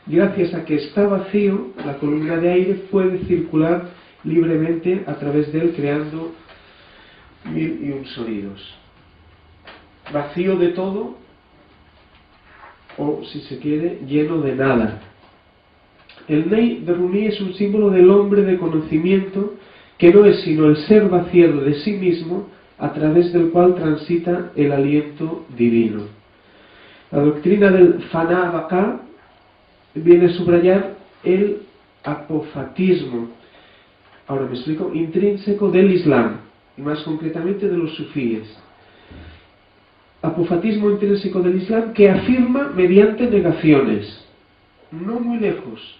gracias a que está vacío, la columna de aire puede circular libremente a través de él, creando 1001 sonidos. Vacío de todo, o si se quiere, lleno de nada. El Ney de Rumi es un símbolo del hombre de conocimiento, que no es sino el ser vaciado de sí mismo, a través del cual transita el aliento divino. La doctrina del Fana Baka viene a subrayar el apofatismo, ahora me explico, intrínseco del Islam, y más concretamente de los sufíes. Apofatismo intrínseco del Islam que afirma mediante negaciones, no muy lejos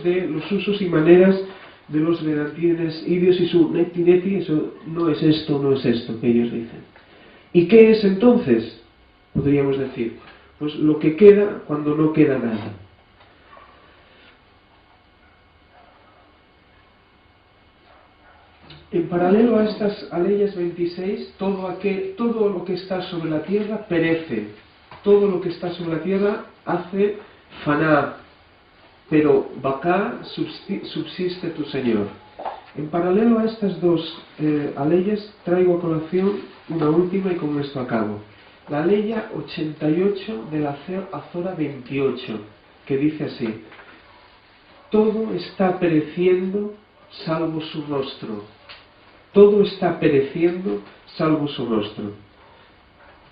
de los usos y maneras de los vedantines indios y su neti, eso no es esto que ellos dicen. ¿Y qué es entonces? Podríamos decir, pues lo que queda cuando no queda nada. En paralelo a estas aleyas 26, todo lo que está sobre la tierra perece, todo lo que está sobre la tierra hace faná, pero Baka subsiste tu Señor. En paralelo a estas dos aleyas traigo a colación una última y con esto acabo. La aleya 88 de la Azora 28, que dice así: todo está pereciendo salvo su rostro. Todo está pereciendo salvo su rostro.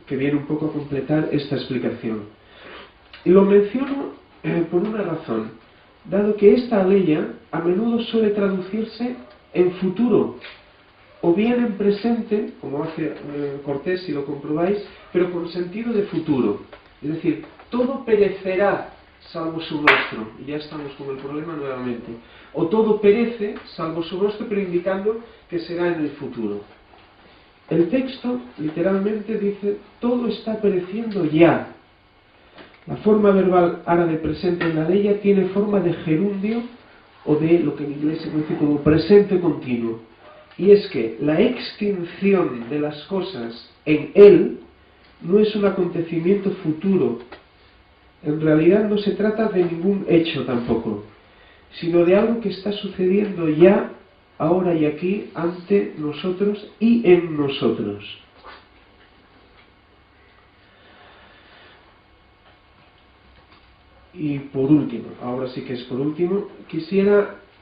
Que viene un poco a completar esta explicación. Y lo menciono por una razón, dado que esta aleya a menudo suele traducirse en futuro, o bien en presente, como hace Cortés si lo comprobáis, pero con sentido de futuro. Es decir, todo perecerá salvo su rostro, y ya estamos con el problema nuevamente. O todo perece salvo su rostro, pero indicando que será en el futuro. El texto literalmente dice: todo está pereciendo ya. La forma verbal árabe presente en la aleya tiene forma de gerundio, o de lo que en inglés se conoce como presente continuo. Y es que la extinción de las cosas en él no es un acontecimiento futuro. En realidad no se trata de ningún hecho tampoco, sino de algo que está sucediendo ya, ahora y aquí, ante nosotros y en nosotros. Y por último, ahora sí que es por último,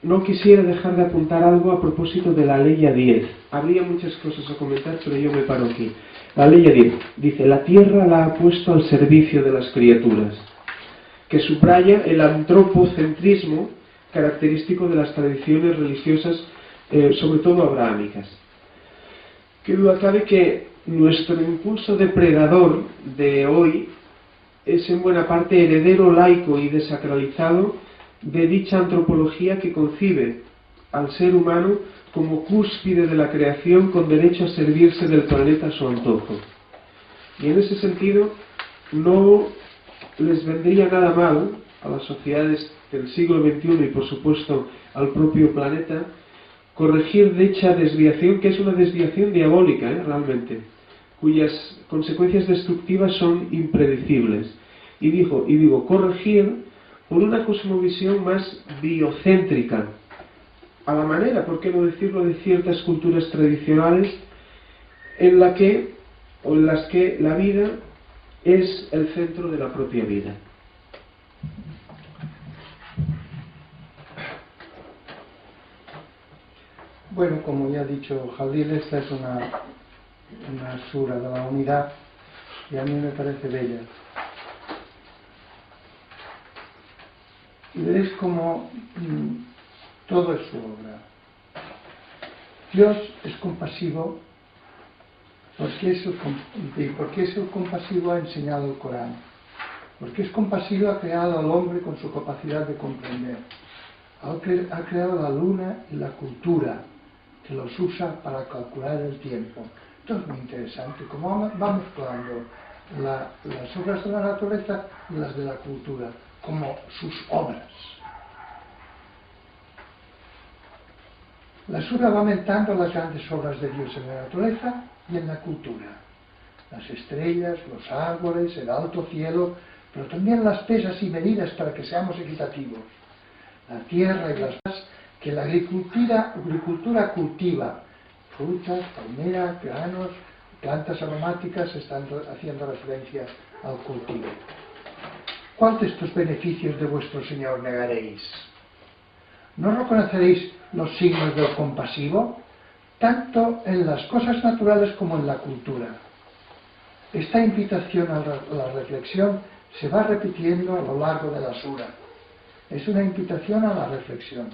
no quisiera dejar de apuntar algo a propósito de la Aleya 10. Habría muchas cosas a comentar, pero yo me paro aquí. La Aleya 10 dice: la tierra la ha puesto al servicio de las criaturas, que subraya el antropocentrismo característico de las tradiciones religiosas, sobre todo abrahámicas. Qué duda cabe que nuestro impulso depredador de hoy es en buena parte heredero laico y desacralizado de dicha antropología que concibe al ser humano como cúspide de la creación con derecho a servirse del planeta a su antojo. Y en ese sentido no les vendría nada mal a las sociedades del siglo XXI y por supuesto al propio planeta corregir dicha desviación, que es una desviación diabólica, realmente, cuyas consecuencias destructivas son impredecibles. Y digo corregir por una cosmovisión más biocéntrica, a la manera, por qué no decirlo, de ciertas culturas tradicionales en las que la vida es el centro de la propia vida. Bueno, como ya ha dicho Jalil, esta es una sura de la unidad y a mí me parece bella. Y veréis como todo es su obra. Dios es compasivo porque es el compasivo ha enseñado el Corán. Porque es compasivo, ha creado al hombre con su capacidad de comprender. Ha creado la luna y la cultura, que los usa para calcular el tiempo. Esto es muy interesante, como va mezclando las obras de la naturaleza y las de la cultura, como sus obras. La sura va aumentando las grandes obras de Dios en la naturaleza y en la cultura. Las estrellas, los árboles, el alto cielo, pero también las pesas y medidas para que seamos equitativos. La tierra y las cosas que la agricultura cultiva, frutas, palmeras, granos, plantas aromáticas, están haciendo referencia al cultivo. ¿Cuál de estos beneficios de vuestro Señor negaréis? ¿No reconoceréis los signos del compasivo? Tanto en las cosas naturales como en la cultura. Esta invitación a la reflexión se va repitiendo a lo largo de la sura. Es una invitación a la reflexión.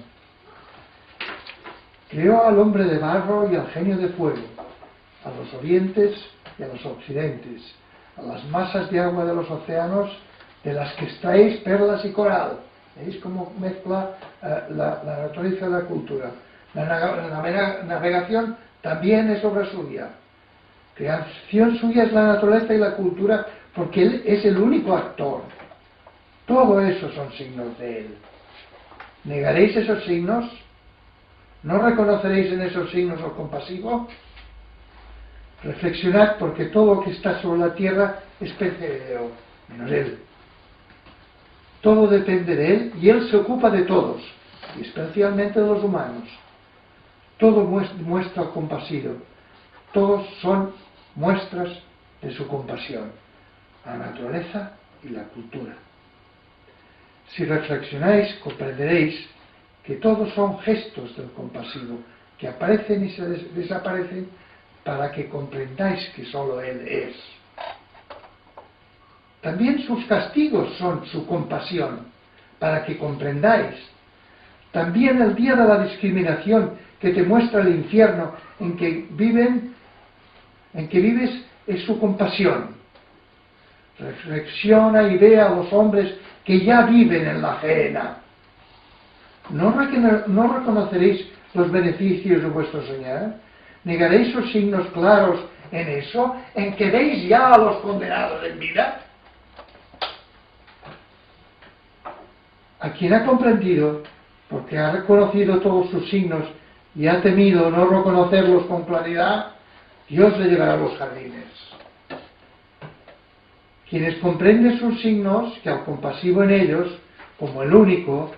Creó al hombre de barro y al genio de fuego, a los orientes y a los occidentes, a las masas de agua de los océanos, de las que extraéis perlas y coral. ¿Veis cómo mezcla la naturaleza y la cultura? La navegación también es obra suya. Creación suya es la naturaleza y la cultura, porque Él es el único actor. Todo eso son signos de Él. ¿Negaréis esos signos? ¿No reconoceréis en esos signos lo compasivo? Reflexionad, porque todo lo que está sobre la tierra es perecedero, menos Él. Todo depende de Él y Él se ocupa de todos, y especialmente de los humanos. Todo muestra compasivo. Todos son muestras de su compasión, la naturaleza y la cultura. Si reflexionáis, comprenderéis que todos son gestos del compasivo, que aparecen y se desaparecen para que comprendáis que solo Él es. También sus castigos son su compasión, para que comprendáis. También el día de la discriminación que te muestra el infierno en que vives, es su compasión. Reflexiona y ve a los hombres que ya viven en la gehenna. ¿No reconoceréis los beneficios de vuestro Señor? ¿Negaréis sus signos claros en eso, en que veis ya a los condenados en vida? A quien ha comprendido, porque ha reconocido todos sus signos y ha temido no reconocerlos con claridad, Dios le llevará a los jardines. Quienes comprenden sus signos, que al compasivo en ellos, como el único,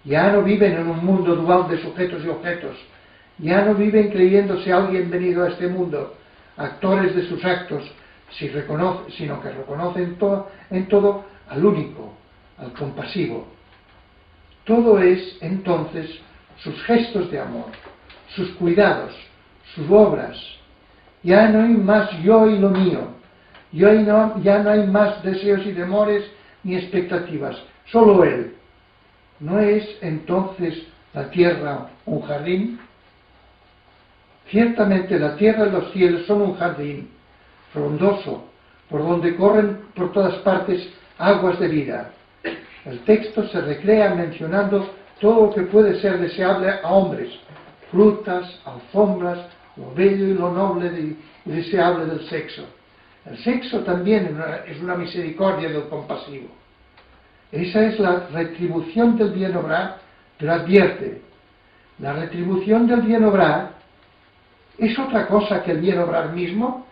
ya no viven en un mundo dual de sujetos y objetos, ya no viven creyéndose alguien venido a este mundo, actores de sus actos, sino que reconocen en todo al único, al compasivo. Todo es, entonces, sus gestos de amor, sus cuidados, sus obras. Ya no hay más yo y lo mío. Ya no hay más deseos y temores ni expectativas. Solo Él. ¿No es entonces la tierra un jardín? Ciertamente la tierra y los cielos son un jardín frondoso, por donde corren por todas partes aguas de vida. El texto se recrea mencionando todo lo que puede ser deseable a hombres, frutas, alfombras, lo bello y lo noble y deseable del sexo. El sexo también es una misericordia del compasivo. Esa es la retribución del bien obrar, pero advierte, la retribución del bien obrar es otra cosa que el bien obrar mismo.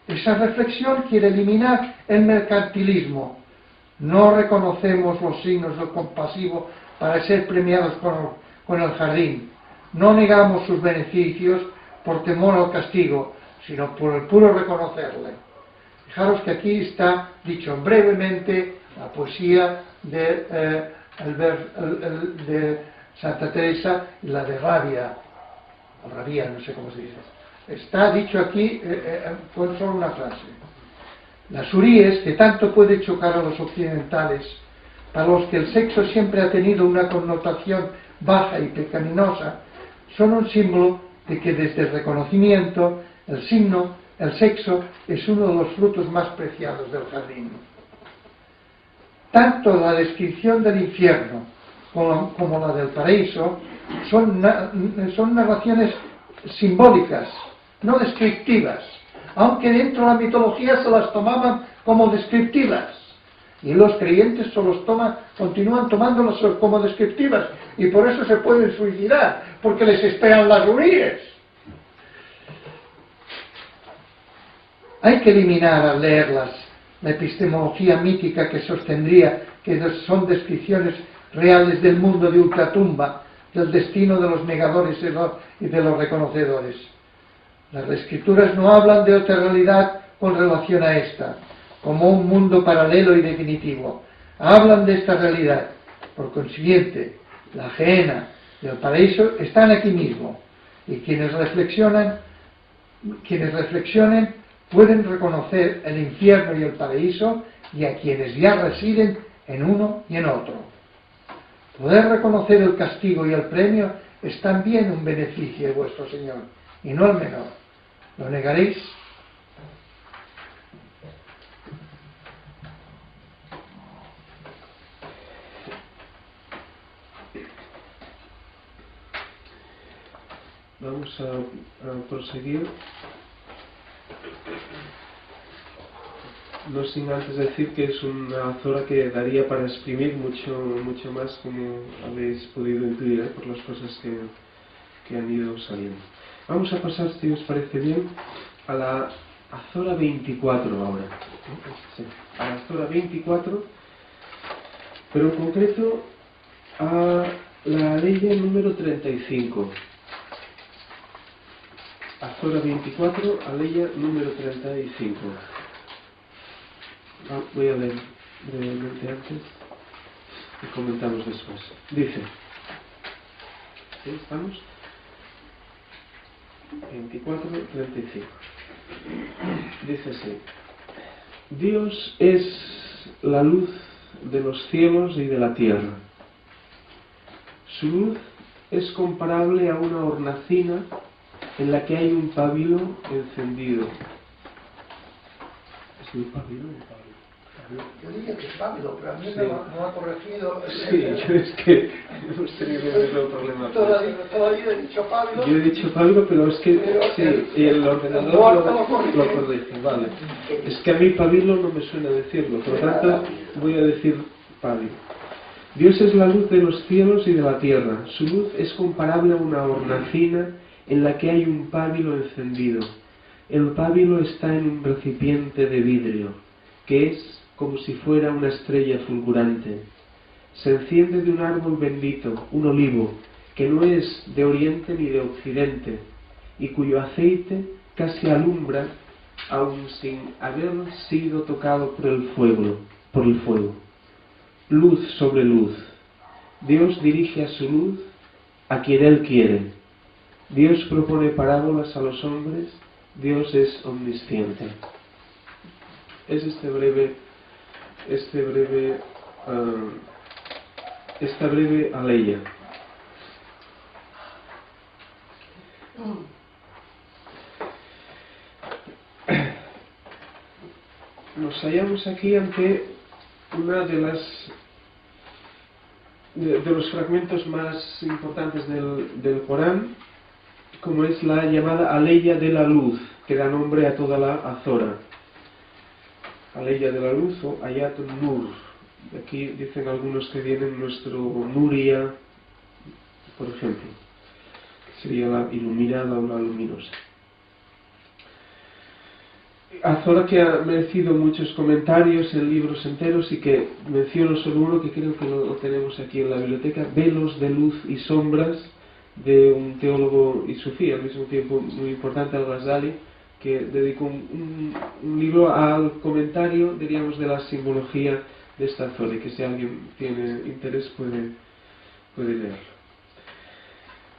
Esa reflexión quiere eliminar el mercantilismo. No reconocemos los signos del compasivo para ser premiados con el jardín. No negamos sus beneficios por temor al castigo, sino por el puro reconocerle. Fijaros que aquí está dicho brevemente la poesía de Santa Teresa y la de Rabia, o Rabia, no sé cómo se dice. Está dicho aquí con solo una frase. Las huríes, que tanto puede chocar a los occidentales, para los que el sexo siempre ha tenido una connotación baja y pecaminosa, son un símbolo de que desde el reconocimiento, el sexo es uno de los frutos más preciados del jardín. Tanto la descripción del infierno como la del paraíso son narraciones simbólicas, no descriptivas, aunque dentro de la mitología se las tomaban como descriptivas. Y los creyentes continúan tomándolas como descriptivas, y por eso se pueden suicidar, porque les esperan las huríes. Hay que eliminar al leerlas la epistemología mítica que sostendría que son descripciones reales del mundo de ultratumba, del destino de los negadores y de los reconocedores. Las escrituras no hablan de otra realidad con relación a esta, como un mundo paralelo y definitivo. Hablan de esta realidad. Por consiguiente, la gehenna y el paraíso están aquí mismo, y quienes reflexionen pueden reconocer el infierno y el paraíso, y a quienes ya residen en uno y en otro. Poder reconocer el castigo y el premio es también un beneficio de vuestro Señor, y no el menor. ¿Lo negaréis? Vamos a proseguir. No sin antes decir que es una azora que daría para exprimir mucho más, como habéis podido intuir, por las cosas que han ido saliendo. Vamos a pasar, si os parece bien, a la azora 24 ahora. Sí, a la azora 24, pero en concreto a la ley número 35. Azora 24, aleya número 35. Voy a leer brevemente antes y comentamos después. Dice, ¿sí estamos? 24, 35. Dice así: Dios es la luz de los cielos y de la tierra. Su luz es comparable a una hornacina en la que hay un pabilo encendido. ¿Es un pabilo? Yo diría que es pálido, pero a mí Sí. no ha corregido. Sí, yo es que hemos tenido el mismo problema. Todavía he dicho pálido. Yo he dicho pabilo, pero es que sí, el ordenador lo corrige, vale. Es que a mí pabilo no me suena decirlo, por lo tanto voy a decir pabilo. Dios es la luz de los cielos y de la tierra. Su luz es comparable a una hornacina en la que hay un pábilo encendido. El pábilo está en un recipiente de vidrio, que es como si fuera una estrella fulgurante. Se enciende de un árbol bendito, un olivo, que no es de oriente ni de occidente, y cuyo aceite casi alumbra, aun sin haber sido tocado por el fuego. Luz sobre luz. Dios dirige a su luz a quien Él quiere. Dios propone parábolas a los hombres. Dios es omnisciente. Es esta breve aleya. Nos hallamos aquí ante una de los fragmentos más importantes del Corán, como es la llamada aleya de la luz, que da nombre a toda la azora. Aleya de la luz o Ayatun Nur. Aquí dicen algunos que vienen nuestro Nuria, por ejemplo, que sería la iluminada o la luminosa. Azora que ha merecido muchos comentarios en libros enteros, y que menciono solo uno que creo que lo tenemos aquí en la biblioteca: Velos de luz y sombras, de un teólogo y sufí al mismo tiempo muy importante, Al-Ghazali, que dedicó un libro al comentario, diríamos, de la simbología de esta azora, y que si alguien tiene interés puede leerlo.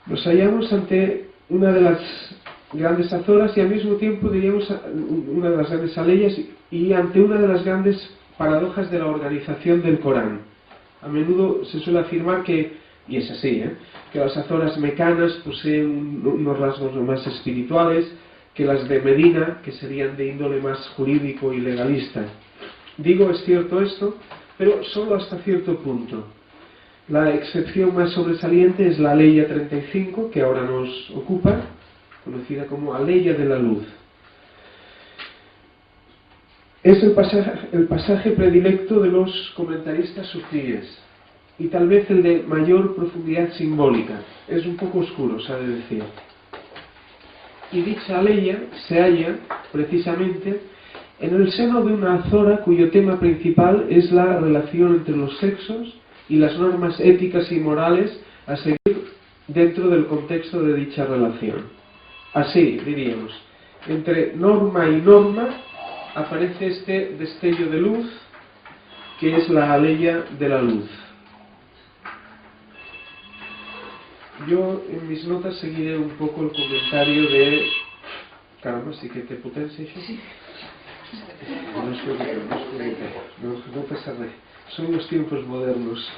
Nos hallamos ante una de las grandes azoras y al mismo tiempo, diríamos, una de las grandes aleyas, y ante una de las grandes paradojas de la organización del Corán. A menudo se suele afirmar que, y es así, que las azoras mecanas poseen unos rasgos más espirituales que las de Medina, que serían de índole más jurídico y legalista. Digo, es cierto esto, pero solo hasta cierto punto. La excepción más sobresaliente es la aleya 35, que ahora nos ocupa, conocida como aleya de la luz. Es el pasaje predilecto de los comentaristas sufíes, y tal vez el de mayor profundidad simbólica. Es un poco oscuro, se ha de decir. Y dicha aleya se halla precisamente en el seno de una azora cuyo tema principal es la relación entre los sexos y las normas éticas y morales a seguir dentro del contexto de dicha relación. Así, diríamos, entre norma y norma aparece este destello de luz, que es la aleya de la luz. Yo en mis notas seguiré un poco el comentario de... Caramba, sí que te potencia això? Sí. No pasaré. Son los tiempos modernos.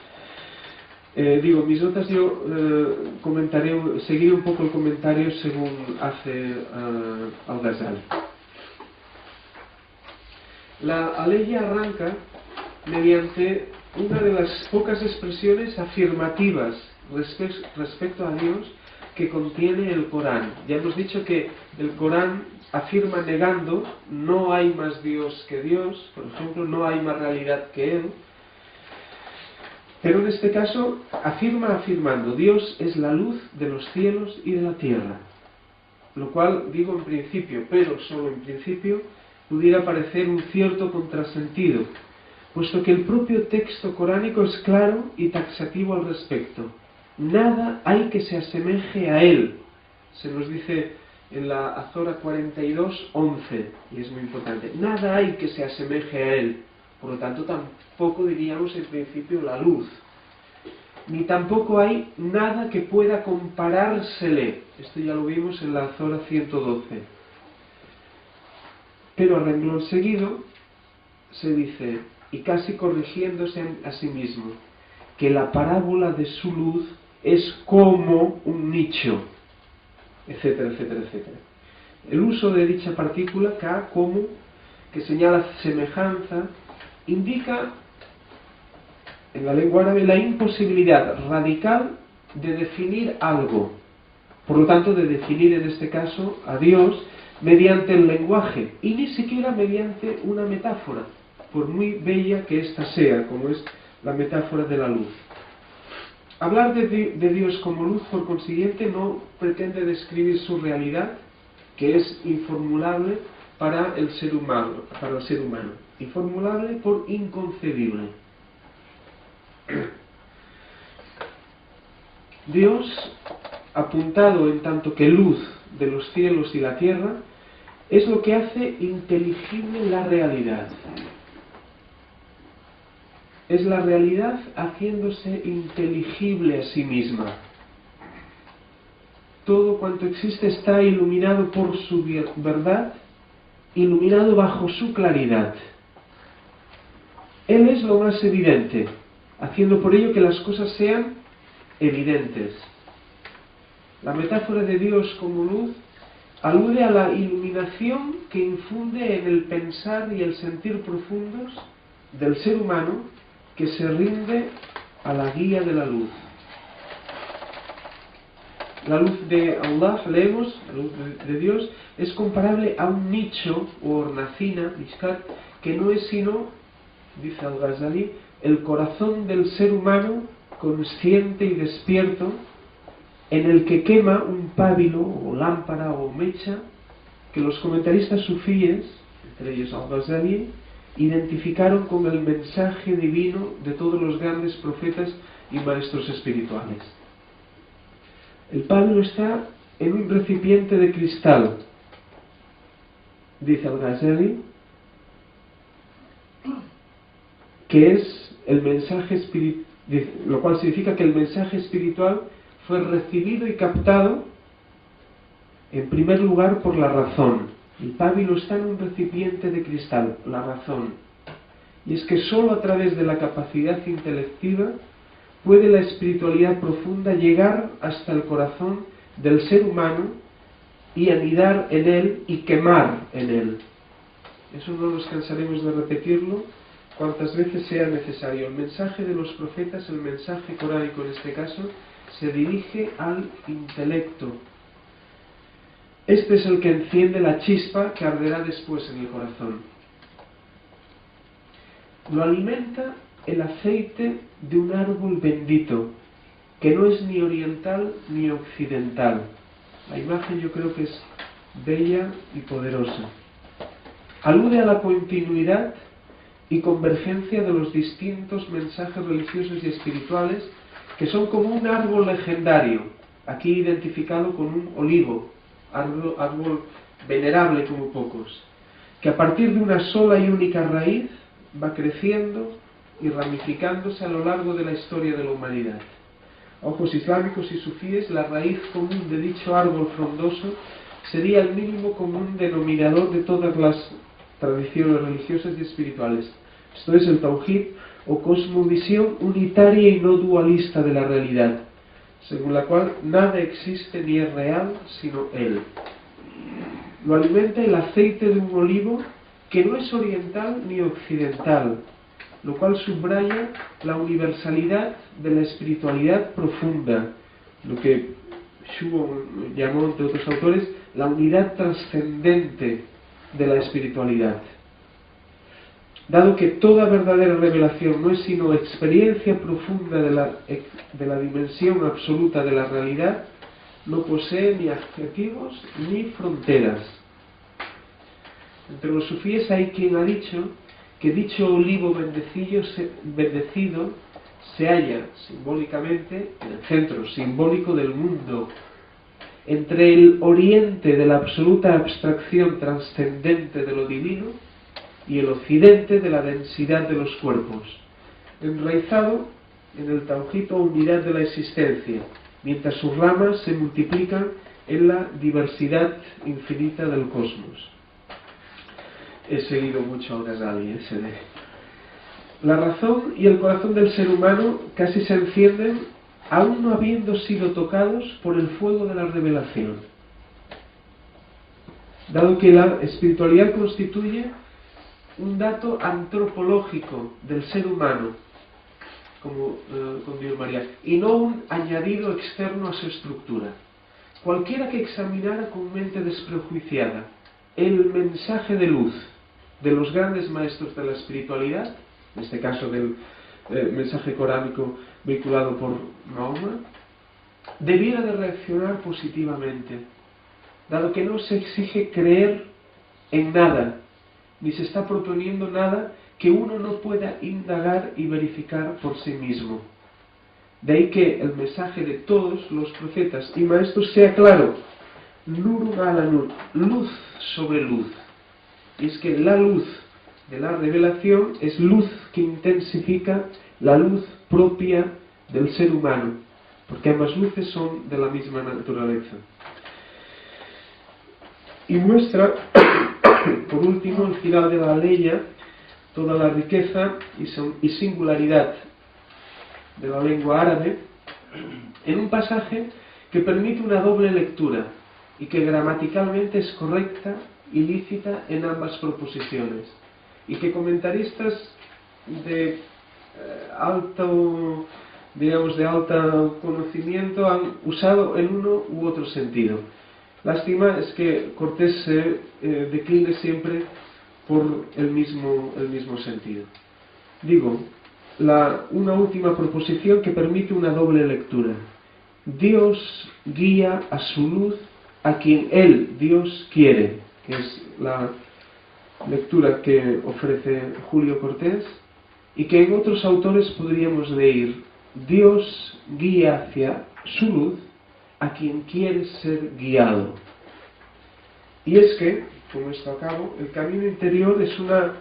Digo, en mis notas yo seguiré un poco el comentario según hace Al-Ghazali. La aleya arranca mediante una de las pocas expresiones afirmativas respecto a Dios que contiene el Corán. Ya hemos dicho que el Corán afirma negando: no hay más Dios que Dios, por ejemplo, no hay más realidad que Él. Pero en este caso afirmando: Dios es la luz de los cielos y de la tierra. Lo cual, digo en principio, pero solo en principio, pudiera parecer un cierto contrasentido, puesto que el propio texto coránico es claro y taxativo al respecto. Nada hay que se asemeje a Él. Se nos dice en la Azora 42:11, y es muy importante. Nada hay que se asemeje a Él. Por lo tanto, tampoco diríamos en principio la luz. Ni tampoco hay nada que pueda comparársele. Esto ya lo vimos en la Azora 112. Pero a renglón seguido se dice, y casi corrigiéndose a sí mismo, que la parábola de su luz es como un nicho, etcétera, etcétera, etcétera. El uso de dicha partícula, ka, como, que señala semejanza, indica en la lengua árabe la imposibilidad radical de definir algo. Por lo tanto, de definir en este caso a Dios mediante el lenguaje y ni siquiera mediante una metáfora, por muy bella que ésta sea, como es la metáfora de la luz. Hablar de Dios como luz, por consiguiente, no pretende describir su realidad, que es informulable para el ser humano, informulable por inconcebible. Dios, apuntado en tanto que luz de los cielos y la tierra, es lo que hace inteligible la realidad. Es la realidad haciéndose inteligible a sí misma. Todo cuanto existe está iluminado por su verdad, iluminado bajo su claridad. Él es lo más evidente, haciendo por ello que las cosas sean evidentes. La metáfora de Dios como luz alude a la iluminación que infunde en el pensar y el sentir profundos del ser humano que se rinde a la guía de la luz. La luz de Allah, leemos, la luz de Dios, es comparable a un nicho o hornacina, mishkat, que no es sino, dice Al-Ghazali, el corazón del ser humano consciente y despierto, en el que quema un pábilo o lámpara o mecha que los comentaristas sufíes, entre ellos Al-Ghazali, identificaron con el mensaje divino de todos los grandes profetas y maestros espirituales. El pábilo está en un recipiente de cristal, dice Al-Ghazali, que es el mensaje espiritual, lo cual significa que el mensaje espiritual fue recibido y captado en primer lugar por la razón. El pábilo está en un recipiente de cristal, la razón. Y es que sólo a través de la capacidad intelectiva puede la espiritualidad profunda llegar hasta el corazón del ser humano y anidar en él y quemar en él. Eso no nos cansaremos de repetirlo cuantas veces sea necesario. El mensaje de los profetas, el mensaje coránico en este caso, se dirige al intelecto. Este es el que enciende la chispa que arderá después en el corazón. Lo alimenta el aceite de un árbol bendito, que no es ni oriental ni occidental. La imagen yo creo que es bella y poderosa. Alude a la continuidad y convergencia de los distintos mensajes religiosos y espirituales que son como un árbol legendario, aquí identificado con un olivo, árbol venerable como pocos, que a partir de una sola y única raíz va creciendo y ramificándose a lo largo de la historia de la humanidad. A ojos islámicos y sufíes, la raíz común de dicho árbol frondoso sería el mínimo común denominador de todas las tradiciones religiosas y espirituales. Esto es el Tauhid, o cosmovisión unitaria y no dualista de la realidad, según la cual nada existe ni es real sino Él. Lo alimenta el aceite de un olivo que no es oriental ni occidental, lo cual subraya la universalidad de la espiritualidad profunda, lo que Schuon llamó, entre otros autores, la unidad trascendente de la espiritualidad. Dado que toda verdadera revelación no es sino experiencia profunda de la dimensión absoluta de la realidad, no posee ni adjetivos ni fronteras. Entre los sufíes hay quien ha dicho que dicho olivo bendecido se halla simbólicamente en el centro simbólico del mundo, entre el oriente de la absoluta abstracción trascendente de lo divino y el occidente de la densidad de los cuerpos, enraizado en el Tauhid o unidad de la existencia, mientras sus ramas se multiplican en la diversidad infinita del cosmos. He seguido mucho al Ghazali, La razón y el corazón del ser humano casi se encienden aún no habiendo sido tocados por el fuego de la revelación. Dado que la espiritualidad constituye un dato antropológico del ser humano, como con Dios María, y no un añadido externo a su estructura. Cualquiera que examinara con mente desprejuiciada el mensaje de luz de los grandes maestros de la espiritualidad, en este caso del mensaje coránico vehiculado por Mahoma, debiera de reaccionar positivamente, dado que no se exige creer en nada, ni se está proponiendo nada que uno no pueda indagar y verificar por sí mismo. De ahí que el mensaje de todos los profetas y maestros sea claro: Nurun ala nur, luz sobre luz. Y es que la luz de la revelación es luz que intensifica la luz propia del ser humano, porque ambas luces son de la misma naturaleza. Y muestra, por último, el final de la Leya, toda la riqueza y singularidad de la lengua árabe, en un pasaje que permite una doble lectura y que gramaticalmente es correcta y lícita en ambas proposiciones, y que comentaristas de alto conocimiento han usado en uno u otro sentido. Lástima es que Cortés se decline siempre por el mismo sentido. Digo, una última proposición que permite una doble lectura. Dios guía a su luz a quien Él, Dios, quiere, que es la lectura que ofrece Julio Cortés, y que en otros autores podríamos leer: Dios guía hacia su luz a quien quiere ser guiado. Y es que, con esto acabo, el camino interior es una,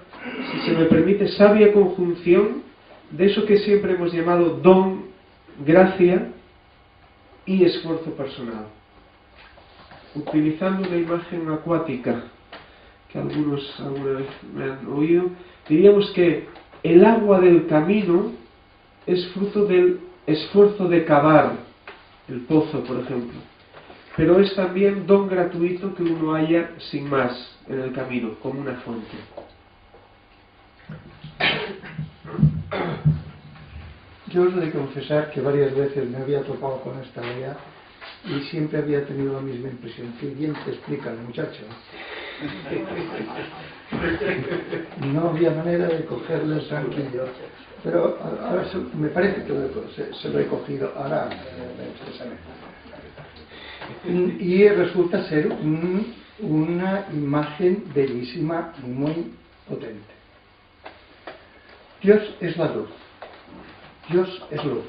si se me permite, sabia conjunción de eso que siempre hemos llamado don, gracia y esfuerzo personal. Utilizando una imagen acuática que algunos alguna vez me han oído, diríamos que el agua del camino es fruto del esfuerzo de cavar el pozo, por ejemplo, pero es también don gratuito que uno halla sin más en el camino, como una fuente. Yo os he de confesar que varias veces me había topado con esta idea y siempre había tenido la misma impresión. Qué bien te explica el muchacho. No había manera de cogerle el tranquillo. Pero ahora me parece que se lo he cogido. Ahora y resulta ser una imagen bellísima y muy potente. Dios es la luz. Dios es luz.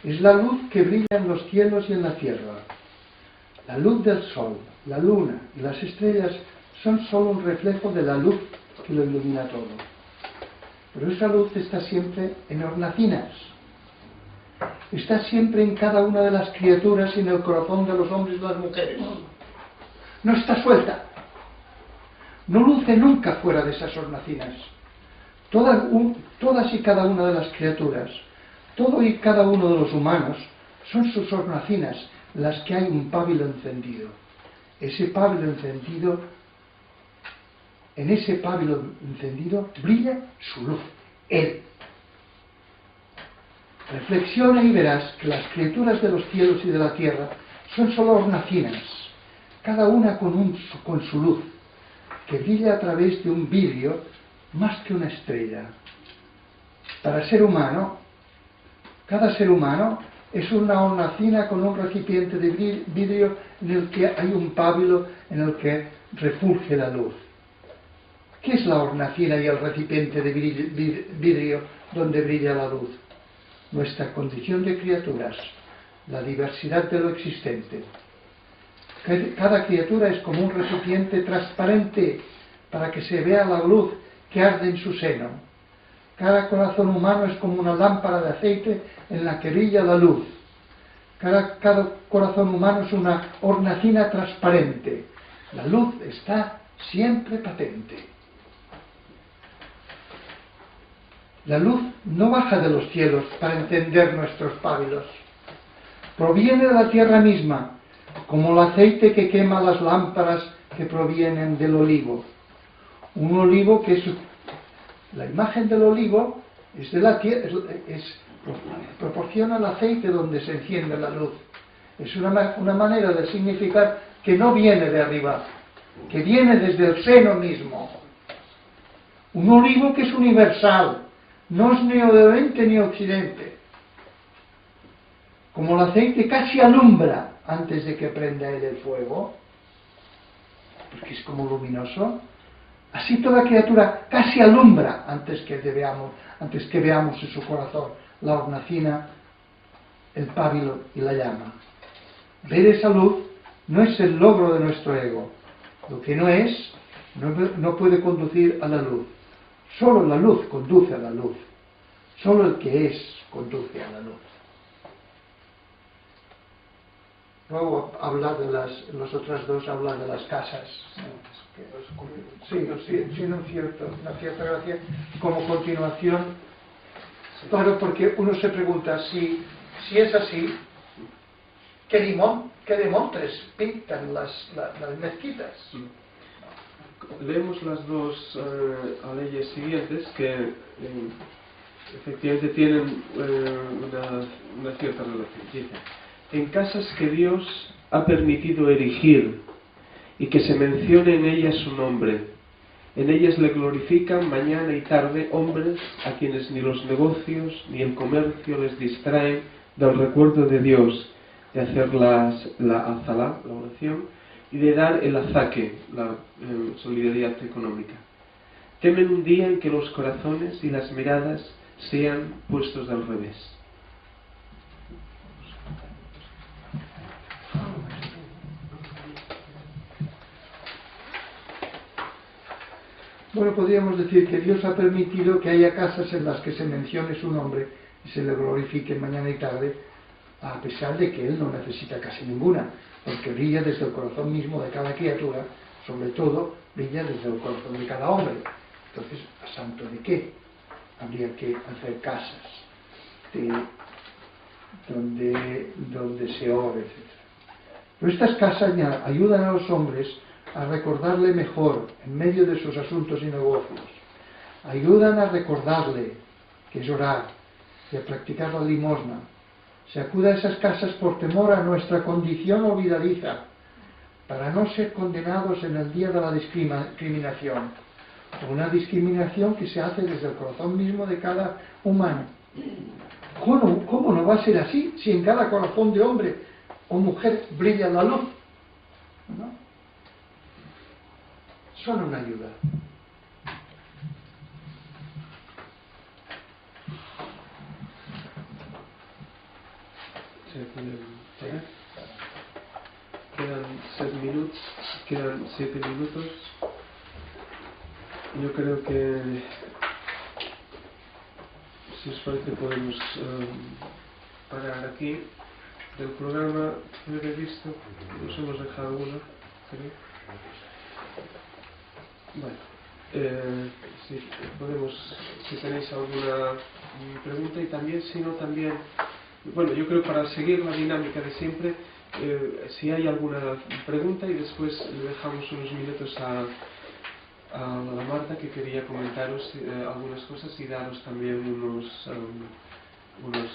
Es la luz que brilla en los cielos y en la tierra. La luz del sol, la luna y las estrellas son solo un reflejo de la luz que lo ilumina todo. Pero esa luz está siempre en hornacinas. Está siempre en cada una de las criaturas y en el corazón de los hombres y las mujeres. No está suelta. No luce nunca fuera de esas hornacinas. Todas y cada una de las criaturas, todo y cada uno de los humanos, son sus hornacinas, las que hay un pábilo encendido. Ese pábilo encendido, en ese pábilo encendido brilla su luz, Él. Reflexiona y verás que las criaturas de los cielos y de la tierra son solo hornacinas, cada una con su luz, que brilla a través de un vidrio más que una estrella. Para ser humano, cada ser humano es una hornacina con un recipiente de vidrio en el que hay un pábilo en el que refulge la luz. ¿Qué es la hornacina y el recipiente de vidrio donde brilla la luz? Nuestra condición de criaturas, la diversidad de lo existente. Cada criatura es como un recipiente transparente para que se vea la luz que arde en su seno. Cada corazón humano es como una lámpara de aceite en la que brilla la luz. Cada corazón humano es una hornacina transparente. La luz está siempre patente. La luz no baja de los cielos para encender nuestros pábilos. Proviene de la tierra misma, como el aceite que quema las lámparas que provienen del olivo. Un olivo que es... La imagen del olivo es de la tierra, proporciona el aceite donde se enciende la luz. Es una manera de significar que no viene de arriba, que viene desde el seno mismo. Un olivo que es universal, no es ni oriente ni occidente. Como el aceite casi alumbra antes de que prenda él el fuego, porque es como luminoso, así toda criatura casi alumbra antes que veamos en su corazón la hornacina, el pábilo y la llama. Ver esa luz no es el logro de nuestro ego. Lo que no es, no puede conducir a la luz. Solo la luz conduce a la luz. Solo el que es conduce a la luz. Luego habla de los otras dos, habla de las casas. Sí, tiene una cierta gracia como continuación. Claro, porque uno se pregunta si es así, ¿qué demontres pintan las mezquitas? Leemos las dos leyes siguientes que efectivamente tienen una cierta relación. Dice: en casas que Dios ha permitido erigir y que se mencione en ellas su nombre, en ellas le glorifican mañana y tarde hombres a quienes ni los negocios ni el comercio les distraen del recuerdo de Dios, de hacer la azalá, la oración, y de dar el azaque, la solidaridad económica. Temen un día en que los corazones y las miradas sean puestos al revés. Bueno, podríamos decir que Dios ha permitido que haya casas en las que se mencione su nombre y se le glorifique mañana y tarde, a pesar de que Él no necesita casi ninguna, porque brilla desde el corazón mismo de cada criatura, sobre todo brilla desde el corazón de cada hombre. Entonces, ¿a santo de qué habría que hacer casas donde se ore, etc.? Pero estas casas ayudan a los hombres a recordarle mejor en medio de sus asuntos y negocios. Ayudan a recordarle que es orar y a practicar la limosna. Se acude a esas casas por temor a nuestra condición olvidadiza, para no ser condenados en el día de la discriminación. Una discriminación que se hace desde el corazón mismo de cada humano. ¿Cómo no va a ser así si en cada corazón de hombre o mujer brilla la luz? ¿No? son una ayuda. Se pueden parar. Quedan 7 minutos. Yo creo que, si os parece, podemos parar aquí. Del programa previsto nos hemos dejado uno, creo. Bueno, si podemos, si tenéis alguna pregunta, y también, si no, también, bueno, yo creo, para seguir la dinámica de siempre, si hay alguna pregunta, y después le dejamos unos minutos a la Marta, que quería comentaros algunas cosas y daros también unas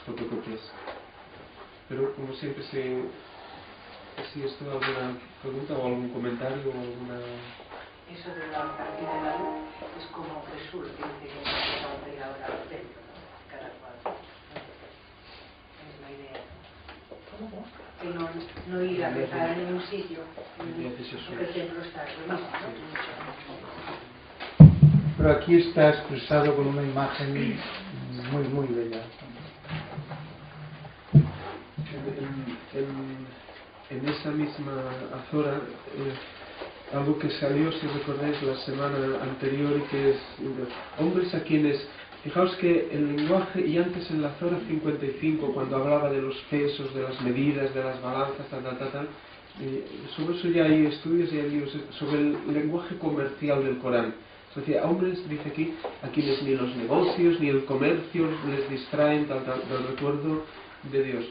fotocopias. Pero, como siempre, si esto alguna pregunta o algún comentario o alguna... Eso de la partida de la luz es como Jesús dice que no va a ir ahora al templo, ¿no? Cada cual. Es la idea. ¿Cómo? Que no ir a rezar en ningún sitio, porque el templo está mismo, ¿no? Pero aquí está expresado con una imagen muy, muy bella. En esa misma azora, algo que salió, si recordáis, la semana anterior, y que es hombres a quienes, fijaos que el lenguaje, y antes en la azora 55, cuando hablaba de los pesos, de las medidas, de las balanzas, sobre eso ya hay estudios y hay libros sobre el lenguaje comercial del Corán. Es decir, a hombres, dice aquí, a quienes ni los negocios ni el comercio les distraen del recuerdo de Dios.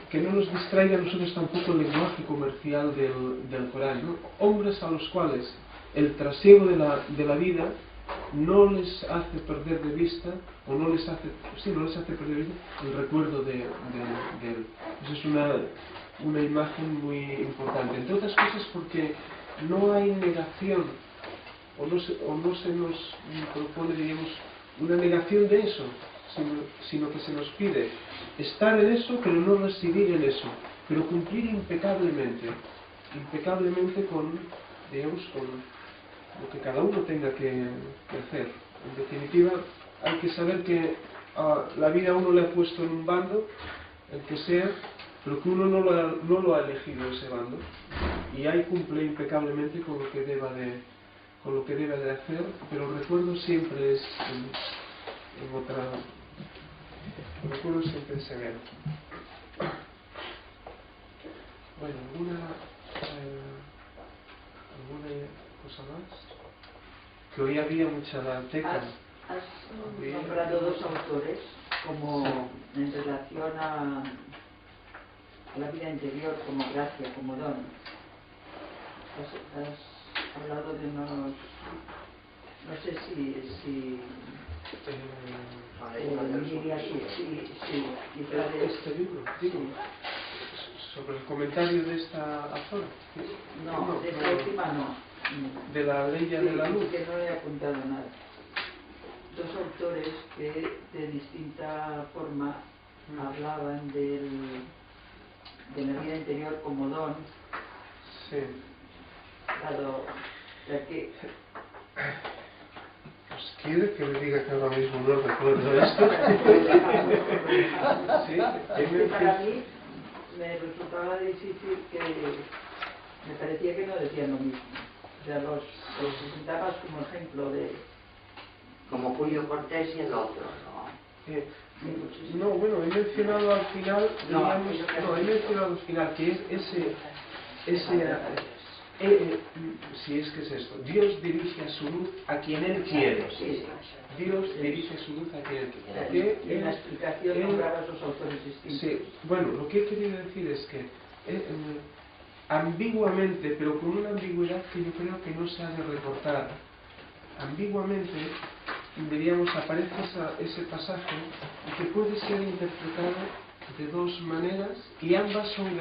Que no nos distraiga a nosotros tampoco el lenguaje comercial del Corán, ¿no? Hombres a los cuales el trasiego de la vida no les hace perder de vista, o no les hace perder de vista el recuerdo de él. Esa es una imagen muy importante, entre otras cosas porque no hay negación, o no se nos propone, diríamos, una negación de eso, sino que se nos pide estar en eso, pero no residir en eso, pero cumplir impecablemente con, digamos, con lo que cada uno tenga que hacer. En definitiva, hay que saber que la vida a uno le ha puesto en un bando, el que sea, pero que uno no lo ha elegido ese bando, y ahí cumple impecablemente con lo que deba de hacer, pero el recuerdo siempre es en otra... El recuerdo siempre se ve. Bueno, ¿alguna cosa más? Que hoy había mucha teca. Has nombrado dos autores como en relación a la vida interior, como gracia, como don. Has hablado de unos... No sé si diría este libro, digo, sobre el comentario de esta azora. No, de esta última no. De la ley de la luz. Que no he apuntado nada. Dos autores que de distinta forma hablaban de la vida interior como don. Sí. Dado que... Pues quiere que le diga que ahora mismo no recuerdo esto. Sí, para mí me resultaba difícil, que me parecía que no decían lo mismo. O sea, los presentabas como ejemplo de... Como Julio Cortés y el otro, ¿no? No, bueno, he mencionado al final, que es si es que es esto, Dios dirige su luz a quien Él quiere. Dios dirige su luz a quien Él quiere. En la explicación nombrabas los autores distintos. Sí, bueno, lo que he querido decir es que ambiguamente, pero con una ambigüedad que yo creo que no se ha de recortar, ambiguamente, diríamos, aparece ese pasaje que puede ser interpretado de dos maneras, y ambas son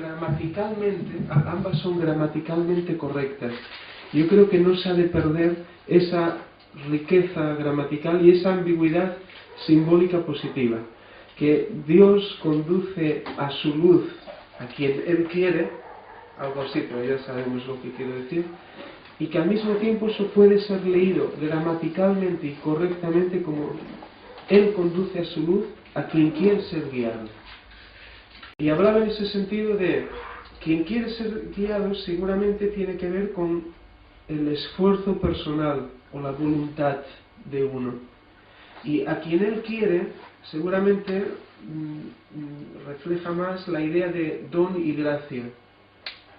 gramaticalmente correctas. Yo creo que no se ha de perder esa riqueza gramatical y esa ambigüedad simbólica positiva, que Dios conduce a su luz a quien Él quiere, algo así, pero ya sabemos lo que quiero decir, y que al mismo tiempo eso puede ser leído gramaticalmente y correctamente como Él conduce a su luz a quien quiere ser guiado. Y hablaba en ese sentido de quien quiere ser guiado seguramente tiene que ver con el esfuerzo personal o la voluntad de uno. Y a quien Él quiere seguramente refleja más la idea de don y gracia,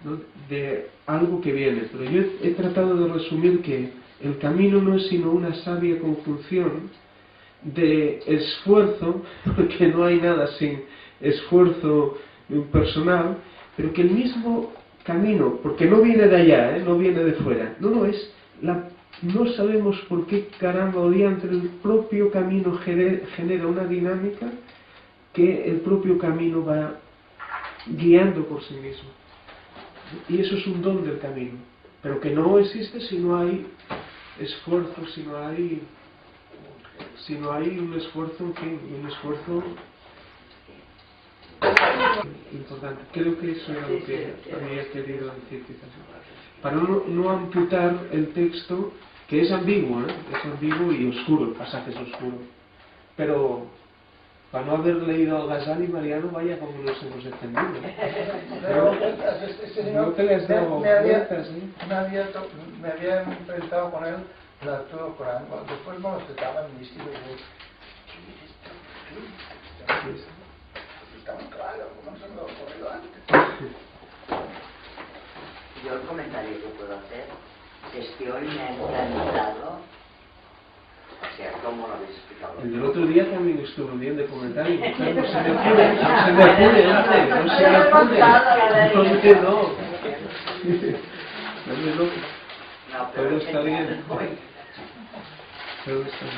¿no? De algo que viene. Pero yo he tratado de resumir que el camino no es sino una sabia conjunción de esfuerzo, porque no hay nada sin esfuerzo personal, pero que el mismo camino, porque no viene de allá, no viene de fuera, no sabemos por qué caramba o diantre el propio camino genera una dinámica que el propio camino va guiando por sí mismo. Y eso es un don del camino, pero que no existe si no hay esfuerzo, si no hay un esfuerzo, en fin, un esfuerzo importante. Creo que eso era lo que había querido decir, quizás. Para no amputar el texto, que es ambiguo y oscuro, el pasaje es oscuro. Pero para no haber leído al Ghazali, Mariano, vaya como nos hemos defendido. Creo que le has dado vueltas, ¿eh? Me había enfrentado con él la todo Corán. Después me lo citaba en místico y digo, ¿qué es esto? Estaba claro, no se me lo ha ocurrido antes. Yo el comentario que puedo hacer es que hoy me ha encantado, o sea, ¿cómo lo habéis explicado? El del otro día también estuvo bien de comentario. No se me apure, no se me apure. No, no, pero está bien. hoy Pero está bien.